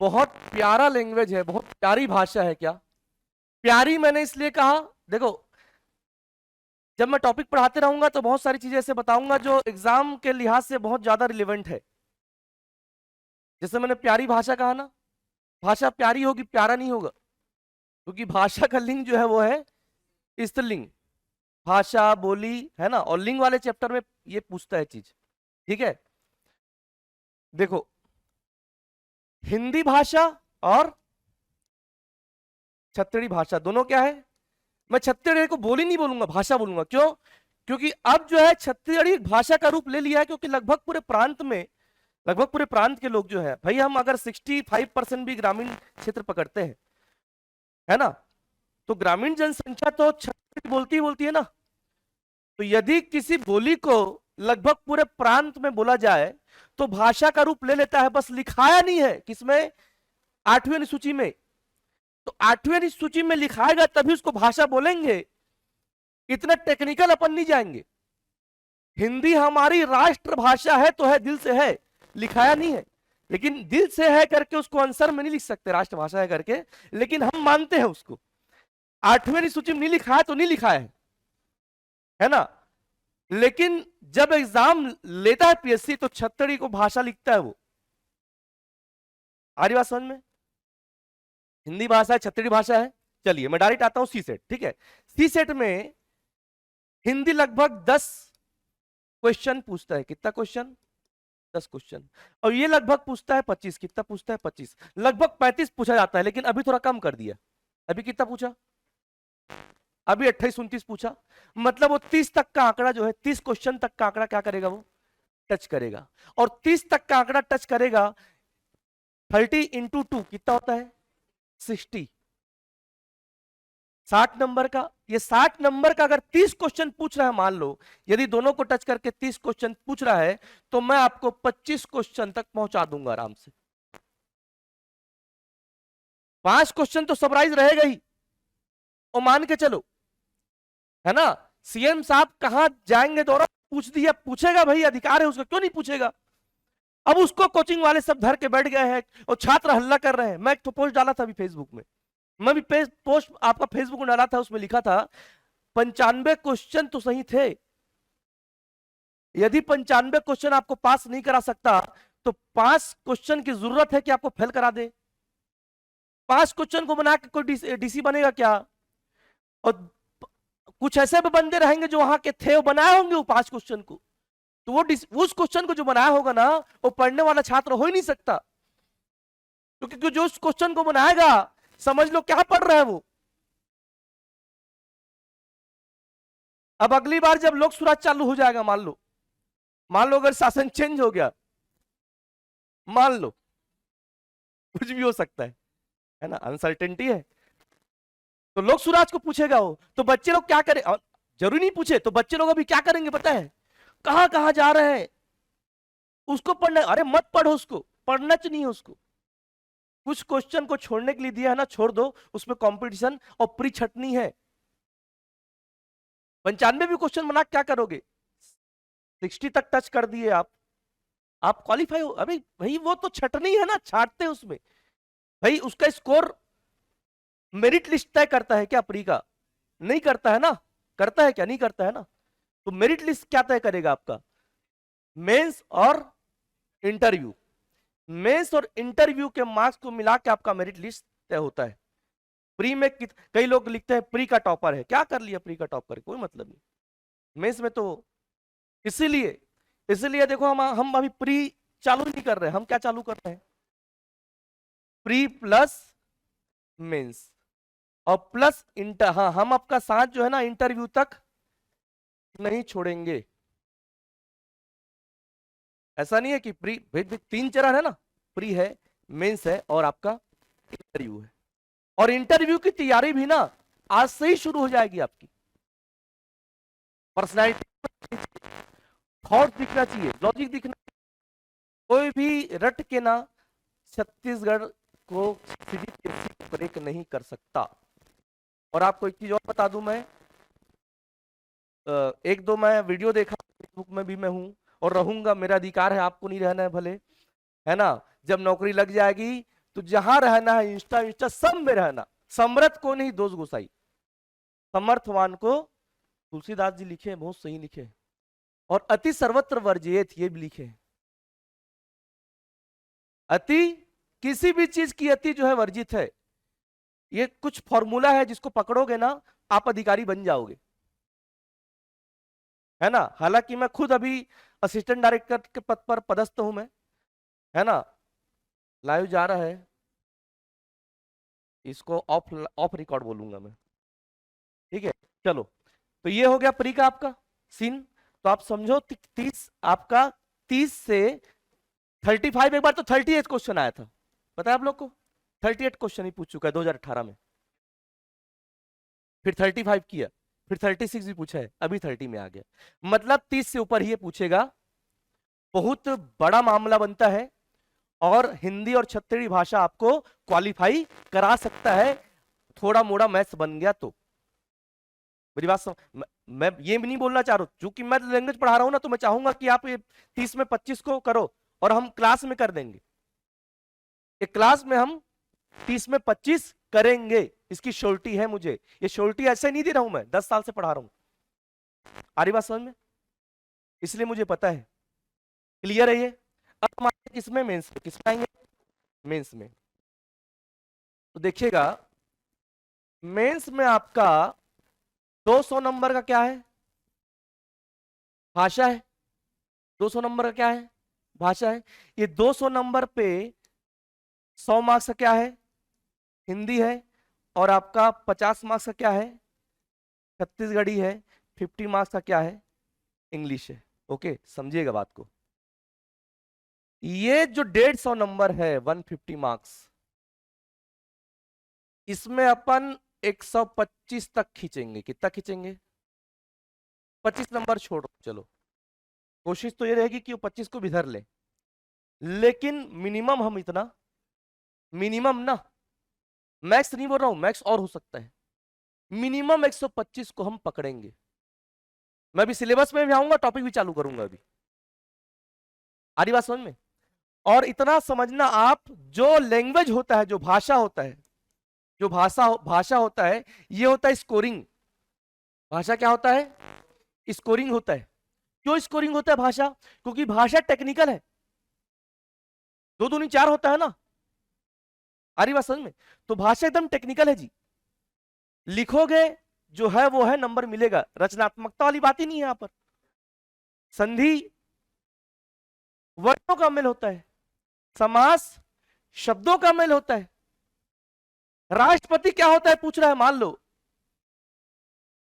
बहुत प्यारा लैंग्वेज है, बहुत प्यारी भाषा है। क्या प्यारी मैंने इसलिए कहा, देखो जब मैं टॉपिक पढ़ाते रहूंगा तो बहुत सारी चीजें ऐसे बताऊंगा जो एग्जाम के लिहाज से बहुत ज्यादा रिलेवेंट है। जैसे मैंने प्यारी भाषा कहा ना, भाषा प्यारी होगी, प्यारा नहीं होगा, क्योंकि भाषा का लिंग जो है वो है स्त्रीलिंग। भाषा बोली है ना, और लिंग वाले चैप्टर में ये पूछता है चीज। ठीक है, देखो हिंदी भाषा और छत्तीसगढ़ी भाषा दोनों क्या है। मैं छत्तीसगढ़ी को बोली नहीं बोलूंगा, भाषा बोलूंगा। क्यों? क्योंकि अब जो है छत्तीसगढ़ी भाषा का रूप ले लिया है, क्योंकि लगभग पूरे प्रांत में, लगभग पूरे प्रांत के लोग जो है भाई, हम अगर 65% भी ग्रामीण क्षेत्र पकड़ते हैं, है ना, तो ग्रामीण जनसंख्या तो छत्तीसगढ़ी बोलती ही बोलती है ना। तो यदि किसी बोली को लगभग पूरे प्रांत में बोला जाए तो भाषा का रूप ले लेता है, बस लिखाया नहीं है किसमें, 8वीं अनुसूची में। तो 8वीं अनुसूची में लिखाएगा तभी उसको भाषा बोलेंगे। इतना टेक्निकल अपन नहीं जाएंगे। हिंदी हमारी राष्ट्र भाषा है तो है, दिल से है, लिखाया नहीं है। लेकिन दिल से है करके उसको आंसर में नहीं लिख सकते राष्ट्रभाषा है करके, लेकिन हम मानते हैं उसको। 8वीं अनुसूची में नहीं लिखा है तो नहीं लिखा है ना। लेकिन जब एग्जाम लेता है पीएससी तो छत्तीसगढ़ी को भाषा लिखता है वो। आ रही बात समझ में? हिंदी भाषा है, छत्तीसगढ़ी भाषा है। चलिए मैं डायरेक्ट आता हूं सी सेट। ठीक है, सी सेट में हिंदी लगभग 10 क्वेश्चन पूछता है। कितना क्वेश्चन? 10 क्वेश्चन। और ये लगभग पूछता है 25। कितना पूछता है? 25। लगभग 35 पूछा जाता है, लेकिन अभी थोड़ा कम कर दिया। अभी कितना पूछा? अभी 28-29 पूछा। मतलब वो 30 तक का आंकड़ा जो है, 30 क्वेश्चन तक का आंकड़ा क्या करेगा, वो टच करेगा। और 30 तक का आंकड़ा टच करेगा। 30 इंटू 2 कितना होता है? 60। 60 नंबर का, ये 60 नंबर का अगर 30 क्वेश्चन पूछ रहा है, मान लो यदि दोनों को टच करके 30 क्वेश्चन पूछ रहा है, तो मैं आपको 25 क्वेश्चन तक पहुंचा दूंगा आराम से। 5 क्वेश्चन तो सरप्राइज रहेगा ही। और मान के चलो, है ना, सीएम साहब कहां जाएंगे दौरा, पूछ दिया, पूछेगा भाई, अधिकार है उसका, क्यों नहीं पूछेगा। अब उसको कोचिंग वाले सब धर के बैठ गए हैं और छात्र हल्ला कर रहे हैं। मैं एक तो पोस्ट डाला था अभी फेसबुक में, मैं भी पोस्ट आपका फेसबुक में डाला था, उसमें लिखा था 95 क्वेश्चन तो सही थे। यदि 95 क्वेश्चन आपको पास नहीं करा सकता तो 5 क्वेश्चन की जरूरत है कि आपको फेल करा दे। 5 क्वेश्चन को बना के कोई डीसी बनेगा क्या? और कुछ ऐसे भी बंदे रहेंगे जो वहां के थे, वो बनाए होंगे वो 5 क्वेश्चन को, तो वो उस क्वेश्चन को जो बनाया होगा ना, वो पढ़ने वाला छात्र हो ही नहीं सकता। क्योंकि जो उस क्वेश्चन को बनाएगा, समझ लो क्या पढ़ रहा है वो। अब अगली बार जब लोक सुराज चालू हो जाएगा, मान लो अगर शासन चेंज हो गया, मान लो कुछ भी हो सकता है ना, अनसर्टेनिटी है। तो लोक सुराज को पूछेगा वो, तो बच्चे लोग क्या करें, जरूरी नहीं पूछे तो बच्चे लोग अभी क्या करेंगे पता है? कहां कहां जा रहे हैं, उसको पढ़ना। अरे मत पढ़ो उसको, पढ़ना चाहिए नहीं है उसको। कुछ क्वेश्चन को छोड़ने के लिए दिया है ना, छोड़ दो, उसमें कंपटीशन और प्री छटनी है। 95 भी क्वेश्चन बना क्या करोगे? 60 तक टच कर दिए आप क्वालिफाई हो। अभी भाई वो तो छटनी है ना, छाटते उसमें। भाई उसका स्कोर मेरिट लिस्ट तय करता है क्या प्री का? नहीं करता है ना। करता है क्या? नहीं करता है ना। तो मेरिट लिस्ट क्या तय करेगा आपका? मेंस और इंटरव्यू। मेंस और इंटरव्यू के मार्क्स को मिला के आपका मेरिट लिस्ट तय होता है। प्री में कई लोग लिखते हैं प्री का टॉपर है, क्या कर लिया प्री का टॉपर, कोई मतलब नहीं। मेंस में तो इसीलिए इसीलिए देखो, हम अभी प्री चालू नहीं कर रहे हैं। हम क्या चालू कर रहे हैं? प्री प्लस मेंस और प्लस इंटर। हाँ, हम आपका साथ जो है ना इंटरव्यू तक नहीं छोड़ेंगे। ऐसा नहीं है कि प्री, 3 चरण है ना, प्री है, मेंस है और आपका इंटरव्यू है। और इंटरव्यू की तैयारी भी ना आज से ही शुरू हो जाएगी आपकी। पर्सनैलिटी, थॉट दिखना चाहिए, लॉजिक दिखना। कोई भी रट के ना छत्तीसगढ़ को ब्रेक नहीं कर सकता। और आपको एक चीज और बता दूं, मैं एक दो मैं वीडियो देखा, फेसबुक में भी मैं हूं और रहूंगा, मेरा अधिकार है, आपको नहीं रहना है भले, है ना। जब नौकरी लग जाएगी तो जहां रहना है इंस्टा इंस्टा सब में रहना। समर्थ को नहीं दोष गोसाई, समर्थवान को तुलसीदास जी लिखे हैं, बहुत सही लिखे हैं। और अति सर्वत्र वर्जित ये भी लिखे हैं। अति, किसी भी चीज की अति जो है वर्जित है। ये कुछ फॉर्मूला है जिसको पकड़ोगे ना आप अधिकारी बन जाओगे, है ना। हालांकि मैं खुद अभी असिस्टेंट डायरेक्टर के पद पर पदस्थ हूं मैं, है ना। लाइव जा रहा है, इसको ऑफ ऑफ रिकॉर्ड बोलूंगा मैं, ठीक है। चलो, तो ये हो गया प्री का आपका सीन। तो आप समझो 30 आपका 30 से 35, एक बार तो 38 क्वेश्चन आया था, पता है आप लोग को। 38 क्वेश्चन ही पूछ चुका है 2018 में, फिर 35 किया, फिर 36 भी पूछा है, अभी 30 में आ गया। मतलब 30 से ऊपर ही ये पूछेगा। बहुत बड़ा मामला बनता है और हिंदी और छत्तीसगढ़ी भाषा आपको क्वालिफाई करा सकता है, थोड़ा मोड़ा मैथ्स बन गया तो। मेरी बात मैं ये भी नहीं बोलना चाह रहा हूं, चूंकि मैं लैंग्वेज पढ़ा रहा हूं ना, तो मैं चाहूंगा कि आप ये 30 में 25 को करो और हम क्लास में कर देंगे। एक क्लास में हम 30 में 25 करेंगे, इसकी श्योरिटी है मुझे। ये श्योरिटी ऐसे नहीं दे रहा हूं, मैं 10 साल से पढ़ा रहा हूं। आ रही बात समझ में? इसलिए मुझे पता है। क्लियर है ये? अब हम आएंगे किसमें, मेंस में। किसमें आएंगे? मेंस में। तो देखिएगा, मेंस में आपका 200 नंबर का क्या है? भाषा है। 200 नंबर का क्या है? भाषा है। ये 200 नंबर पे 100 मार्क्स का क्या है? हिंदी है। और आपका 50 मार्क्स का क्या है? छत्तीसगढ़ी है। 50 मार्क्स का क्या है? इंग्लिश है। ओके, समझिएगा बात को। ये जो 150 नंबर है 150 मार्क्स, इसमें अपन 125 तक खींचेंगे। कितना खींचेंगे? 25 नंबर छोड़ो, चलो कोशिश तो ये रहेगी कि वो 25 को भी धर ले, लेकिन मिनिमम हम इतना, मिनिमम ना, मैक्स नहीं बोल रहा हूं, मैक्स और हो सकता है, मिनिमम 125 को हम पकड़ेंगे। मैं अभी सिलेबस में भी आऊंगा, टॉपिक भी चालू करूंगा अभी। आ रही बात समझ में? और इतना समझना आप, जो लैंग्वेज होता है, जो भाषा होता है, जो भाषा होता है, ये होता है स्कोरिंग। भाषा क्या होता है? स्कोरिंग होता है। क्यों स्कोरिंग होता है भाषा? क्योंकि भाषा टेक्निकल है। 2 दूनी 4 होता है ना। आ रही बात समझ में? तो भाषा एकदम टेक्निकल है जी। लिखोगे जो है वो है, नंबर मिलेगा। रचनात्मकता वाली बात ही नहीं है यहां पर। संधि वर्णों का मेल होता है, समास शब्दों का मेल होता है। राष्ट्रपति क्या होता है पूछ रहा है, मान लो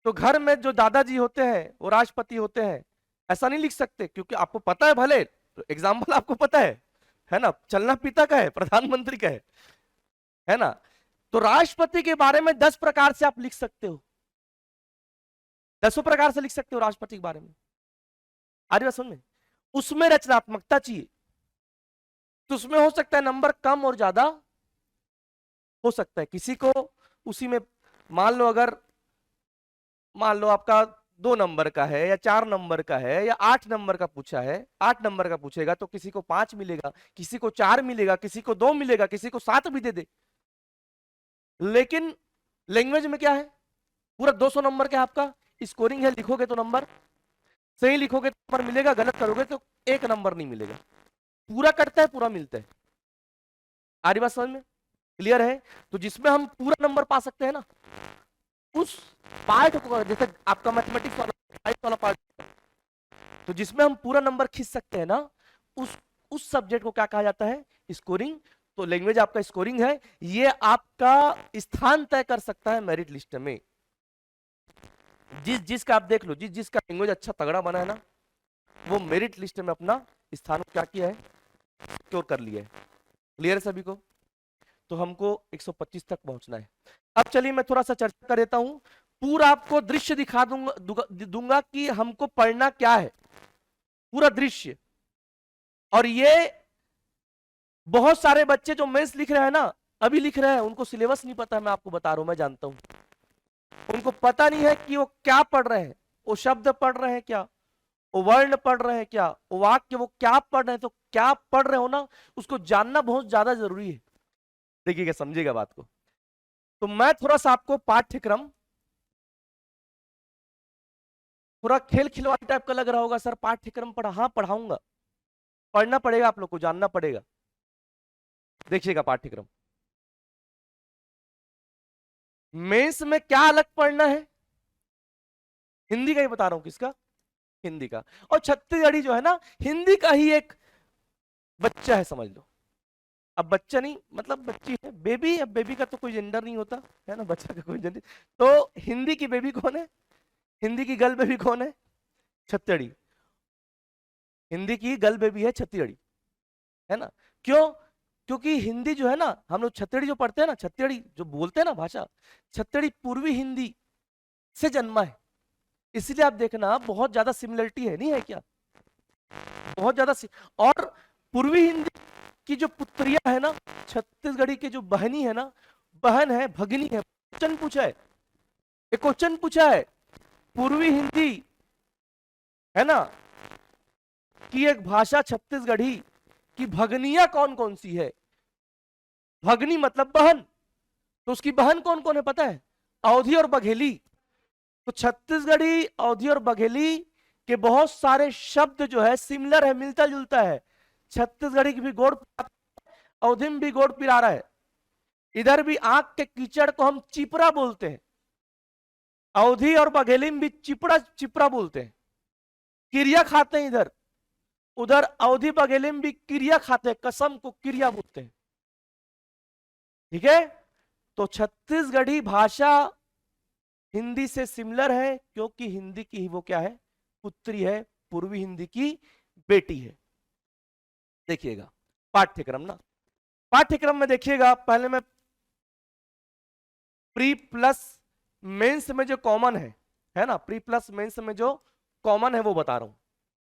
तो घर में जो दादाजी होते हैं वो राष्ट्रपति होते हैं, ऐसा नहीं लिख सकते, क्योंकि आपको पता है, भले तो एग्जाम्पल आपको पता है ना, चलना पिता का है, प्रधानमंत्री का है ना। तो राष्ट्रपति के बारे में 10 प्रकार से आप लिख सकते हो, 10 प्रकार से लिख सकते हो राष्ट्रपति के बारे में। आ रही बात समझ में? उसमें रचनात्मकता चाहिए, तो उसमें हो सकता है नंबर कम और ज्यादा हो सकता है। किसी को उसी में, मान लो अगर, मान लो आपका 2 नंबर का है या 4 नंबर का है या 8 नंबर का पूछा है, 8 नंबर का पूछेगा तो किसी को 5 मिलेगा, किसी को 4 मिलेगा, किसी को 2 मिलेगा, किसी को 7 भी दे दे। लेकिन लैंग्वेज में क्या है? पूरा 200 नंबर का आपका स्कोरिंग है। लिखोगे तो नंबर सही लिखोगे तो नंबर मिलेगा, गलत करोगे तो 1 नंबर नहीं मिलेगा। पूरा कटता है, पूरा मिलता है। आ रही बात समझ में? क्लियर है? तो जिसमें हम पूरा नंबर पा सकते हैं ना, उस पार्ट को, जैसे आपका मैथमेटिक्स वाला पार्ट, तो जिसमें हम पूरा नंबर खींच सकते हैं ना, उस सब्जेक्ट को क्या कहा जाता है? स्कोरिंग। तो लैंग्वेज आपका स्कोरिंग है। ये आपका स्थान तय कर सकता है मेरिट लिस्ट में। जिसका आप देख लो, जिसका लैंग्वेज अच्छा तगड़ा बना है ना, वो मेरिट लिस्ट में अपना स्थान क्या किया है? सिक्योर कर लिया है। क्लियर है सभी को? तो हमको 125 तक पहुंचना है। अब चलिए मैं थोड़ा सा चर्चा कर देता हूं, पूरा आपको दृश्य दिखा दूंगा कि हमको पढ़ना क्या है, पूरा दृश्य। और ये बहुत सारे बच्चे जो मेंस लिख रहे हैं ना, अभी लिख रहे हैं, उनको सिलेबस नहीं पता है, मैं आपको बता रहा हूं, मैं जानता हूं। उनको पता नहीं है कि वो क्या पढ़ रहे हैं, वो शब्द पढ़ रहे हैं क्या, वो वर्ण पढ़ रहे हैं क्या, वो वाक्य वो क्या पढ़ रहे हैं। तो क्या पढ़ रहे हो ना, उसको जानना बहुत ज्यादा जरूरी है। देखिएगा, समझिएगा बात को। तो मैं थोड़ा सा आपको पाठ्यक्रम थोड़ा खेल खिलवाड़ी टाइप का लग रहा होगा सर, पाठ्यक्रम पढ़ा, हाँ पढ़ाऊंगा, पढ़ना पड़ेगा, आप लोग को जानना पड़ेगा। देखिएगा पाठ्यक्रम, मेंस में क्या अलग पढ़ना है, हिंदी का ही बता रहा हूं, किसका, हिंदी का। और छत्तीसगढ़ी जो है ना, हिंदी का ही एक बच्चा है समझ लो। अब बच्चा नहीं मतलब बच्ची है, बेबी, अब बेबी का तो कोई जेंडर नहीं होता है ना, बच्चा का कोई जेंडर। तो हिंदी की बेबी कौन है, हिंदी की गर्ल बेबी कौन है, छत्तीसगढ़ी। हिंदी की गर्ल बेबी है छत्तीसगढ़ी, है ना। क्यों, क्योंकि हिंदी जो है ना, हम लोग छत्तीसगढ़ी जो पढ़ते हैं ना, छत्तीसगढ़ी जो बोलते हैं ना भाषा, छत्तीसगढ़ी पूर्वी हिंदी से जन्मा है। इसलिए आप देखना बहुत ज्यादा सिमिलरिटी है, नहीं है क्या, बहुत ज्यादा और पूर्वी हिंदी की जो पुत्रियां है ना, छत्तीसगढ़ी के जो बहनी है ना, बहन है, भगिनी है। क्वेश्चन पूछा है, एक क्वेश्चन पूछा है, पूर्वी हिंदी है ना कि एक भाषा छत्तीसगढ़ी की भगनियां कौन कौन सी है, भगनी मतलब बहन, तो उसकी बहन कौन कौन है पता है, अवधी और बघेली। तो छत्तीसगढ़ी, अवधी और बघेली के बहुत सारे शब्द जो है सिमिलर है, मिलता जुलता है। छत्तीसगढ़ी की भी गोड़, अवधी में भी गोड़ पिरा रहा है, इधर भी आंख के कीचड़ को हम चिपरा बोलते हैं, अवधी और बघेली में भी चिपड़ा चिपरा बोलते हैं। क्रिया खाते हैं इधर, उधर अवधी बघेली में भी क्रिया खाते हैं, कसम को क्रिया बोलते हैं, ठीक है। तो छत्तीसगढ़ी भाषा हिंदी से सिमिलर है, क्योंकि हिंदी की ही वो क्या है, पुत्री है, पूर्वी हिंदी की बेटी है। देखिएगा पाठ्यक्रम ना, पाठ्यक्रम में देखिएगा, पहले मैं प्री प्लस मेंस में जो कॉमन है ना, प्री प्लस मेंस में जो कॉमन है वो बता रहा हूं,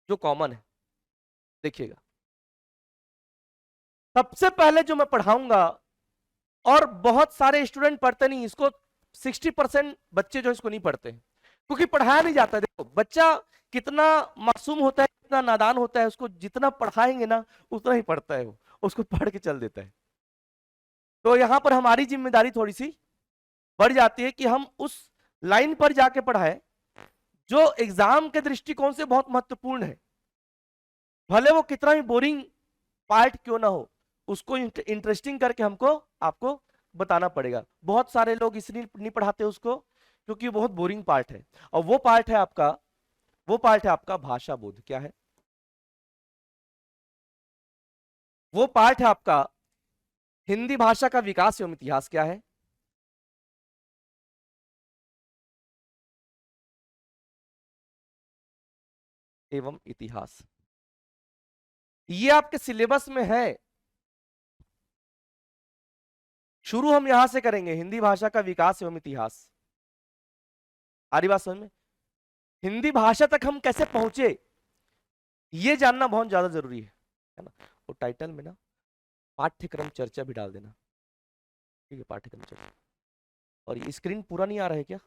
जो कॉमन है। देखिएगा सबसे पहले जो मैं पढ़ाऊंगा, और बहुत सारे स्टूडेंट पढ़ते नहीं इसको, 60% बच्चे जो इसको नहीं पढ़ते हैं, क्योंकि पढ़ाया नहीं जाता। देखो बच्चा कितना मासूम होता है, कितना नादान होता है, उसको जितना पढ़ाएंगे ना उतना ही पढ़ता है, वो उसको पढ़ के चल देता है। तो यहां पर हमारी जिम्मेदारी थोड़ी सी बढ़ जाती है कि हम उस लाइन पर जाके पढ़ाएं जो एग्जाम के दृष्टिकोण से बहुत महत्वपूर्ण है, भले वो कितना भी बोरिंग पार्ट क्यों ना हो, उसको इंटरेस्टिंग करके हमको आपको बताना पड़ेगा। बहुत सारे लोग इसलिए नहीं पढ़ाते उसको क्योंकि बहुत बोरिंग पार्ट है, और वो पार्ट है आपका, वो पार्ट है आपका भाषा बोध। क्या है वो पार्ट है आपका, हिंदी भाषा का विकास एवं इतिहास। क्या है, एवं इतिहास, ये आपके सिलेबस में है। शुरू हम यहां से करेंगे, हिंदी भाषा का विकास एवं इतिहास। आ रही बात समझ में, हिंदी भाषा तक हम कैसे पहुंचे ये जानना बहुत ज्यादा जरूरी है ना। वो टाइटल में ना पाठ्यक्रम चर्चा भी डाल देना, ठीक है, पाठ्यक्रम चर्चा। और ये स्क्रीन पूरा नहीं आ रहा है क्या,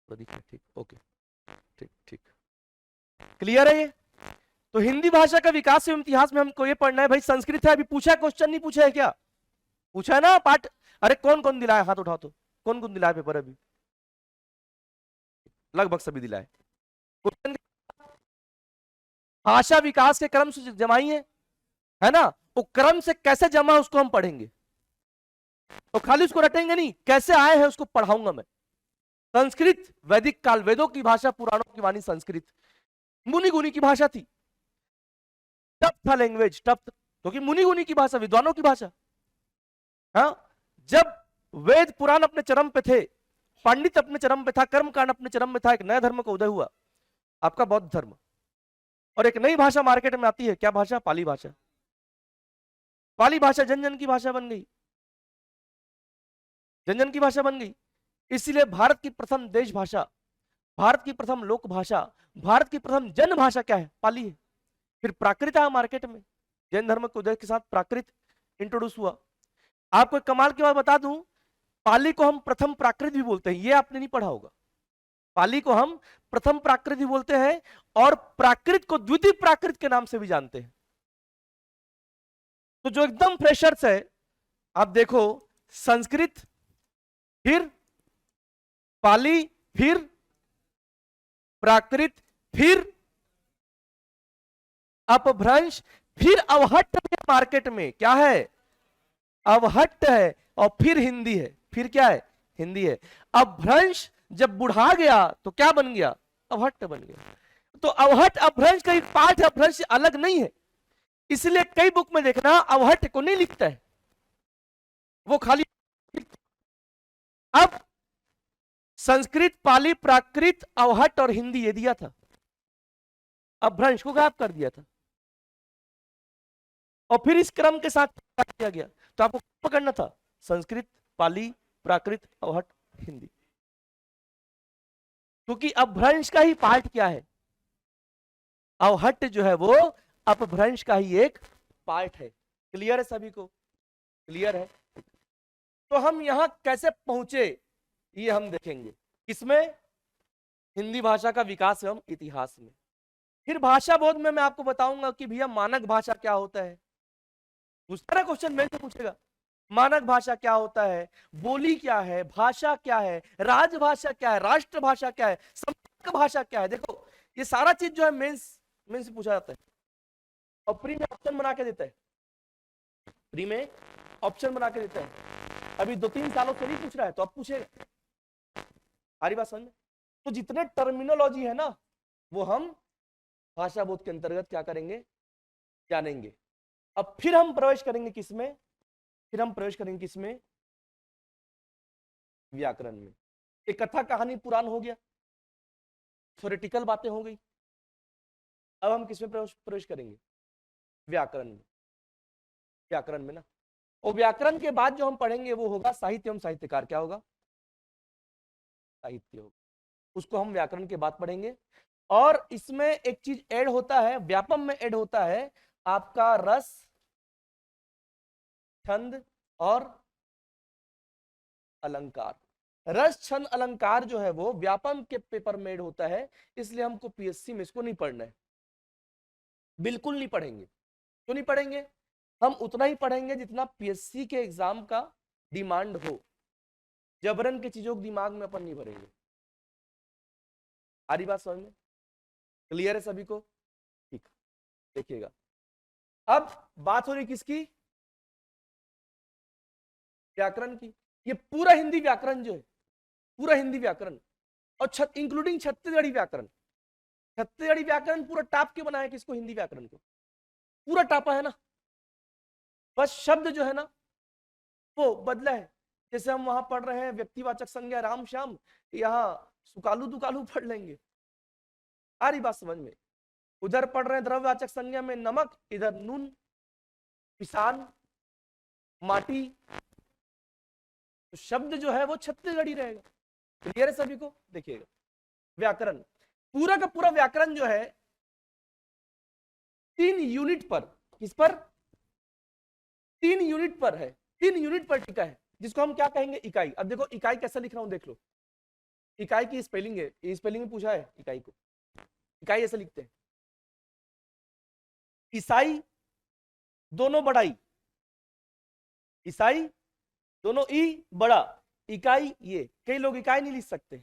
पूरा दिख रहा है, ठीक, ओके, ठीक ठीक, क्लियर है ये। तो हिंदी भाषा का विकास एवं इतिहास में हमको ये पढ़ना है भाई। संस्कृत है, अभी पूछा क्वेश्चन, नहीं पूछा है क्या, पूछा है ना पाठ। अरे कौन कौन दिलाया, हाथ उठाओ तो, कौन कौन दिलाया पेपर अभी, लगभग सभी दिलाए। क्वेश्चन भाषा विकास के क्रम से जमाई है ना, वो क्रम से कैसे जमा उसको हम पढ़ेंगे, तो खाली उसको रटेंगे नहीं, कैसे आए हैं उसको पढ़ाऊंगा मैं। संस्कृत वैदिक काल, वेदों की भाषा, पुराणों की वाणी संस्कृत, मुनि गुनी की भाषा थी, टफ था लैंग्वेज, टफ, क्योंकि मुनि गुनी की भाषा, विद्वानों की भाषा। हाँ, जब वेद पुराण अपने चरम पे थे, पंडित अपने चरम पे था, कर्मकांड अपने चरम में था, एक नया धर्म का उदय हुआ, आपका बौद्ध धर्म, और एक नई भाषा मार्केट में आती है, क्या भाषा, पाली भाषा। पाली भाषा जन जन की भाषा बन गई, जन जन की भाषा बन गई। इसलिए भारत की प्रथम देश भाषा, भारत की प्रथम लोक भाषा, भारत की प्रथम जन भाषा क्या है, पाली है। फिर प्राकृत आया मार्केट में, जैन धर्म के उदय के साथ प्राकृत इंट्रोड्यूस हुआ। आपको एक कमाल की बात बता दूं, पाली को हम प्रथम प्राकृत भी बोलते हैं, ये आपने नहीं पढ़ा होगा। पाली को हम प्रथम प्राकृत भी बोलते हैं, और प्राकृत को द्वितीय प्राकृत के नाम से भी जानते हैं। तो जो एकदम फ्रेशर्स है, आप देखो, संस्कृत, फिर पाली, फिर प्राकृत, फिर अपभ्रंश, फिर अवहट्ट है मार्केट में। क्या है? अवहट्ट है, और फिर हिंदी है। फिर क्या है? हिंदी है। अपभ्रंश जब बुढ़ा गया तो क्या बन गया? अवहट्ट बन गया। तो अवहट्ट अपभ्रंश का एक पार्ट है, अपभ्रंश अलग नहीं है। इसलिए कई बुक में देखना अवहट्ट को नहीं लिखता है, वो खाली। अब संस्कृत, पाली, प्राकृत, अवहट्ट और हिंदी ये दिया था, अपभ्रंश को गायब कर दिया था, और फिर इस क्रम के साथ किया गया। तो आपको पकड़ना था संस्कृत, पाली, प्राकृत, अवहट्ट, हिंदी, क्योंकि अपभ्रंश का ही पार्ट क्या है? अवहट्ट जो है वो अपभ्रंश का ही एक पार्ट है। क्लियर है सभी को? क्लियर है? तो हम यहां कैसे पहुंचे ये हम देखेंगे। किसमें? हिंदी भाषा का विकास एवं इतिहास में। फिर भाषा बोध में मैं आपको बताऊंगा कि भैया मानक भाषा क्या होता है। दूसरा क्वेश्चन मेरे से पूछेगा, मानक भाषा क्या होता है, बोली क्या है, भाषा क्या है, राजभाषा क्या है, राष्ट्रभाषा क्या है, समग्र भाषा क्या है। देखो ये सारा चीज जो है मेंस से पूछा जाता है, और प्री में ऑप्शन बना के देता है। प्री में ऑप्शन बना के देता है। अभी 2-3 सालों से नहीं पूछ रहा है, तो अब पूछेगा। हमारी बात समझ में? तो जितने टर्मिनोलॉजी है ना, वो हम भाषा बोध के अंतर्गत क्या करेंगे? जानेंगे। अब फिर हम प्रवेश करेंगे किसमें? फिर हम प्रवेश करेंगे किसमें? व्याकरण में। एक कथा कहानी पुराण हो गया, थ्योरेटिकल बातें हो गई। अब हम किसमें प्रवेश करेंगे? व्याकरण में। व्याकरण में ना, और व्याकरण के बाद जो हम पढ़ेंगे वो होगा साहित्य एवं साहित्यकार। क्या होगा? साहित्य होगा, उसको हम व्याकरण के बाद पढ़ेंगे। और इसमें एक चीज ऐड होता है, व्यापम में ऐड होता है आपका रस, छंद और अलंकार। रस, छंद, अलंकार जो है वो व्यापम के पेपर में ऐड होता है, इसलिए हमको पीएससी में इसको नहीं पढ़ना है, बिल्कुल नहीं पढ़ेंगे। क्यों नहीं पढ़ेंगे? हम उतना ही पढ़ेंगे जितना पीएससी के एग्जाम का डिमांड हो। जबरन की चीजों को दिमाग में अपन नहीं भरेंगे। सारी बात समझ में? क्लियर है सभी को? ठीक, देखिएगा। अब बात हो रही किसकी? व्याकरण की। ये पूरा हिंदी व्याकरण जो है, पूरा हिंदी व्याकरण, और इंक्लूडिंग छत्तीसगढ़ी व्याकरण। छत्तीसगढ़ी व्याकरण पूरा टाप के बनाया किसको? हिंदी व्याकरण को पूरा टापा है ना। बस शब्द जो है ना वो बदला है। जैसे हम वहां पढ़ रहे हैं व्यक्तिवाचक संज्ञा राम श्याम, यहाँ सुकालू दुकालू पढ़ लेंगे। आ रही बात समझ में? उधर पढ़ रहे हैं द्रव्यवाचक संज्ञा में नमक, इधर नून, किसान, माटी। तो शब्द जो है वो छत्तीसगढ़ी रहेगा। क्लियर है सभी को? देखिएगा व्याकरण, पूरा का पूरा व्याकरण जो है 3 यूनिट पर, किस पर? 3 यूनिट पर है, 3 यूनिट पर टिका है, जिसको हम क्या कहेंगे? इकाई। अब देखो इकाई कैसे लिख रहा हूं, देख लो। इकाई की स्पेलिंग है, ये स्पेलिंग में पूछा है इकाई को। इकाई ऐसे लिखते हैं, ईसाई दोनों बड़ाई, ईसाई दोनों ई बड़ा, इकाई ये। कई लोग इकाई नहीं लिख सकते,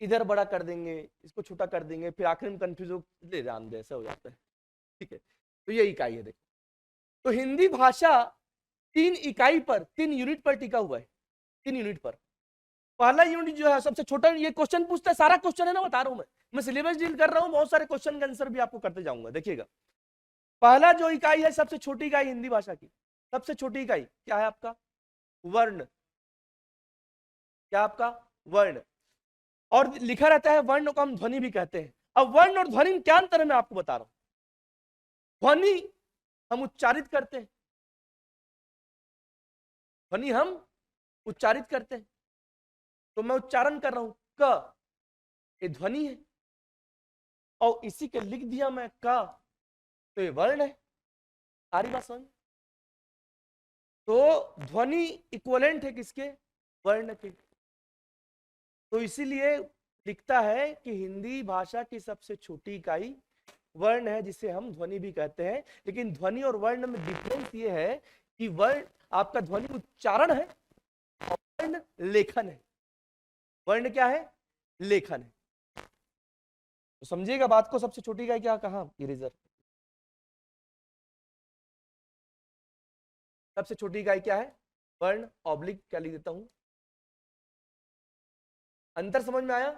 इधर बड़ा कर देंगे, इसको छोटा कर देंगे, फिर आखिर में कंफ्यूज हो ले जान दे, ऐसा हो जाता है। ठीक है, तो ये इकाई है। देखो तो हिंदी भाषा 3 इकाई पर, 3 यूनिट पर टिका हुआ है। 3 यूनिट पर। पहला यूनिट जो है सबसे छोटा, ये क्वेश्चन पूछता है, सारा क्वेश्चन है ना बता रहा हूं मैं सिलेबस डील कर रहा हूं, बहुत सारे क्वेश्चन का आंसर भी आपको करते जाऊंगा। देखिएगा पहला जो इकाई है, सबसे छोटी इकाई हिंदी भाषा की, सबसे छोटी इकाई क्या है आपका? वर्ण। क्या आपका? वर्ण। और लिखा रहता है वर्ण को हम ध्वनि भी कहते हैं। अब वर्ण और ध्वनि में क्या अंतर है मैं आपको बता रहा हूं। ध्वनि हम उच्चारित करते हैं, ध्वनि हम उच्चारित करते हैं। तो मैं उच्चारण कर रहा हूं क, ये ध्वनि है, और इसी के लिख दिया मैं का, तो ये वर्ण है। आ रही बात समझ? तो ध्वनि इक्विवेलेंट है किसके? वर्ण के। तो इसीलिए लिखता है कि हिंदी भाषा की सबसे छोटी इकाई वर्ण है जिसे हम ध्वनि भी कहते हैं। लेकिन ध्वनि और वर्ण में डिफरेंस ये है कि वर्ण आपका ध्वनि उच्चारण है और वर्ण लेखन है। वर्ण क्या है? लेखन है। तो समझिएगा बात को। सबसे छोटी इकाई क्या कहा? इरेजर। सबसे छोटी इकाई क्या है? वर्ण ऑब्लिक क्या लिख देता हूं? अंतर समझ में आया?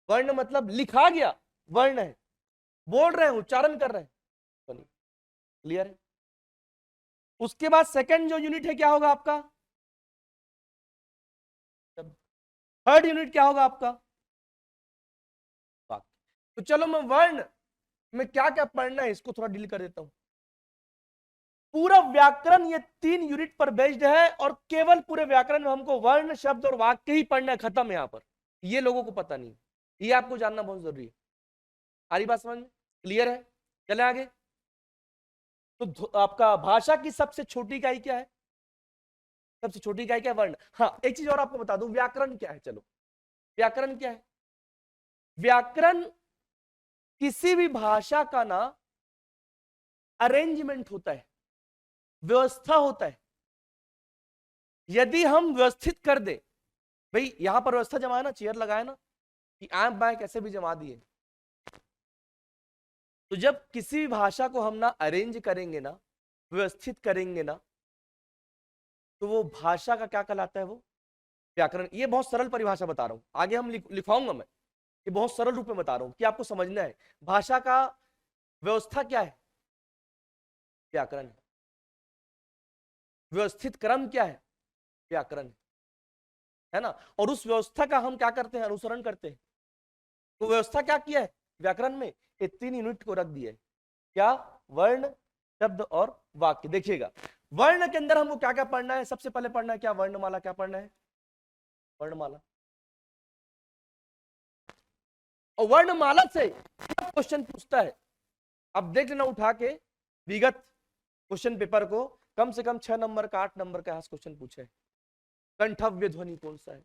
वर्ण मतलब लिखा गया वर्ण है, बोल रहे हैं, उच्चारण कर रहे हैं। क्लियर है? उसके बाद सेकंड जो यूनिट है क्या होगा आपका? थर्ड यूनिट क्या होगा आपका? वाक्य। तो चलो मैं वर्ण में क्या क्या पढ़ना है इसको थोड़ा डील कर देता हूं। पूरा व्याकरण ये 3 यूनिट पर बेस्ड है और केवल पूरे व्याकरण में हमको वर्ण, शब्द और वाक्य ही पढ़ना है, खत्म। यहां पर ये लोगों को पता नहीं, ये आपको जानना बहुत जरूरी है। आ रही बात समझ में? क्लियर है? चले आगे। तो आपका भाषा की सबसे छोटी इकाई क्या है? सबसे छोटी इकाई क्या है? वर्ण। हाँ, एक चीज और आपको बता दूं, व्याकरण क्या है। चलो, व्याकरण क्या है? व्याकरण किसी भी भाषा का ना अरेंजमेंट होता है, व्यवस्था होता है। यदि हम व्यवस्थित कर दे, भाई यहां पर व्यवस्था जमाया ना, चेयर लगाया ना, कि आम बाएं कैसे भी जमा दिए। तो जब किसी भी भाषा को हम ना अरेंज करेंगे ना, व्यवस्थित करेंगे ना, तो वो भाषा का क्या कहलाता है? वो व्याकरण। ये बहुत सरल परिभाषा बता रहा हूं, आगे हम लिखवाऊंगा मैं। ये बहुत सरल रूप में बता रहा हूं कि आपको समझना है। भाषा का व्यवस्था क्या है? व्याकरण है। व्यवस्थित क्रम क्या है? व्याकरण है ना। और उस व्यवस्था का हम क्या करते हैं? अनुसरण करते हैं। तो व्यवस्था क्या किया है व्याकरण में? ये 3 यूनिट को रख दिया है। क्या? वर्ण, शब्द और वाक्य। देखिएगा, वर्ण के अंदर हमको क्या क्या पढ़ना है? सबसे पहले पढ़ना है क्या? वर्णमाला। क्या पढ़ना है? वर्णमाला। और वर्णमाला से क्वेश्चन पूछता है, अब देख लेना उठा के विगत क्वेश्चन पेपर को, कम से कम 6 नंबर का 8 नंबर का क्वेश्चन पूछे। कंठव्य ध्वनि कौन सा है?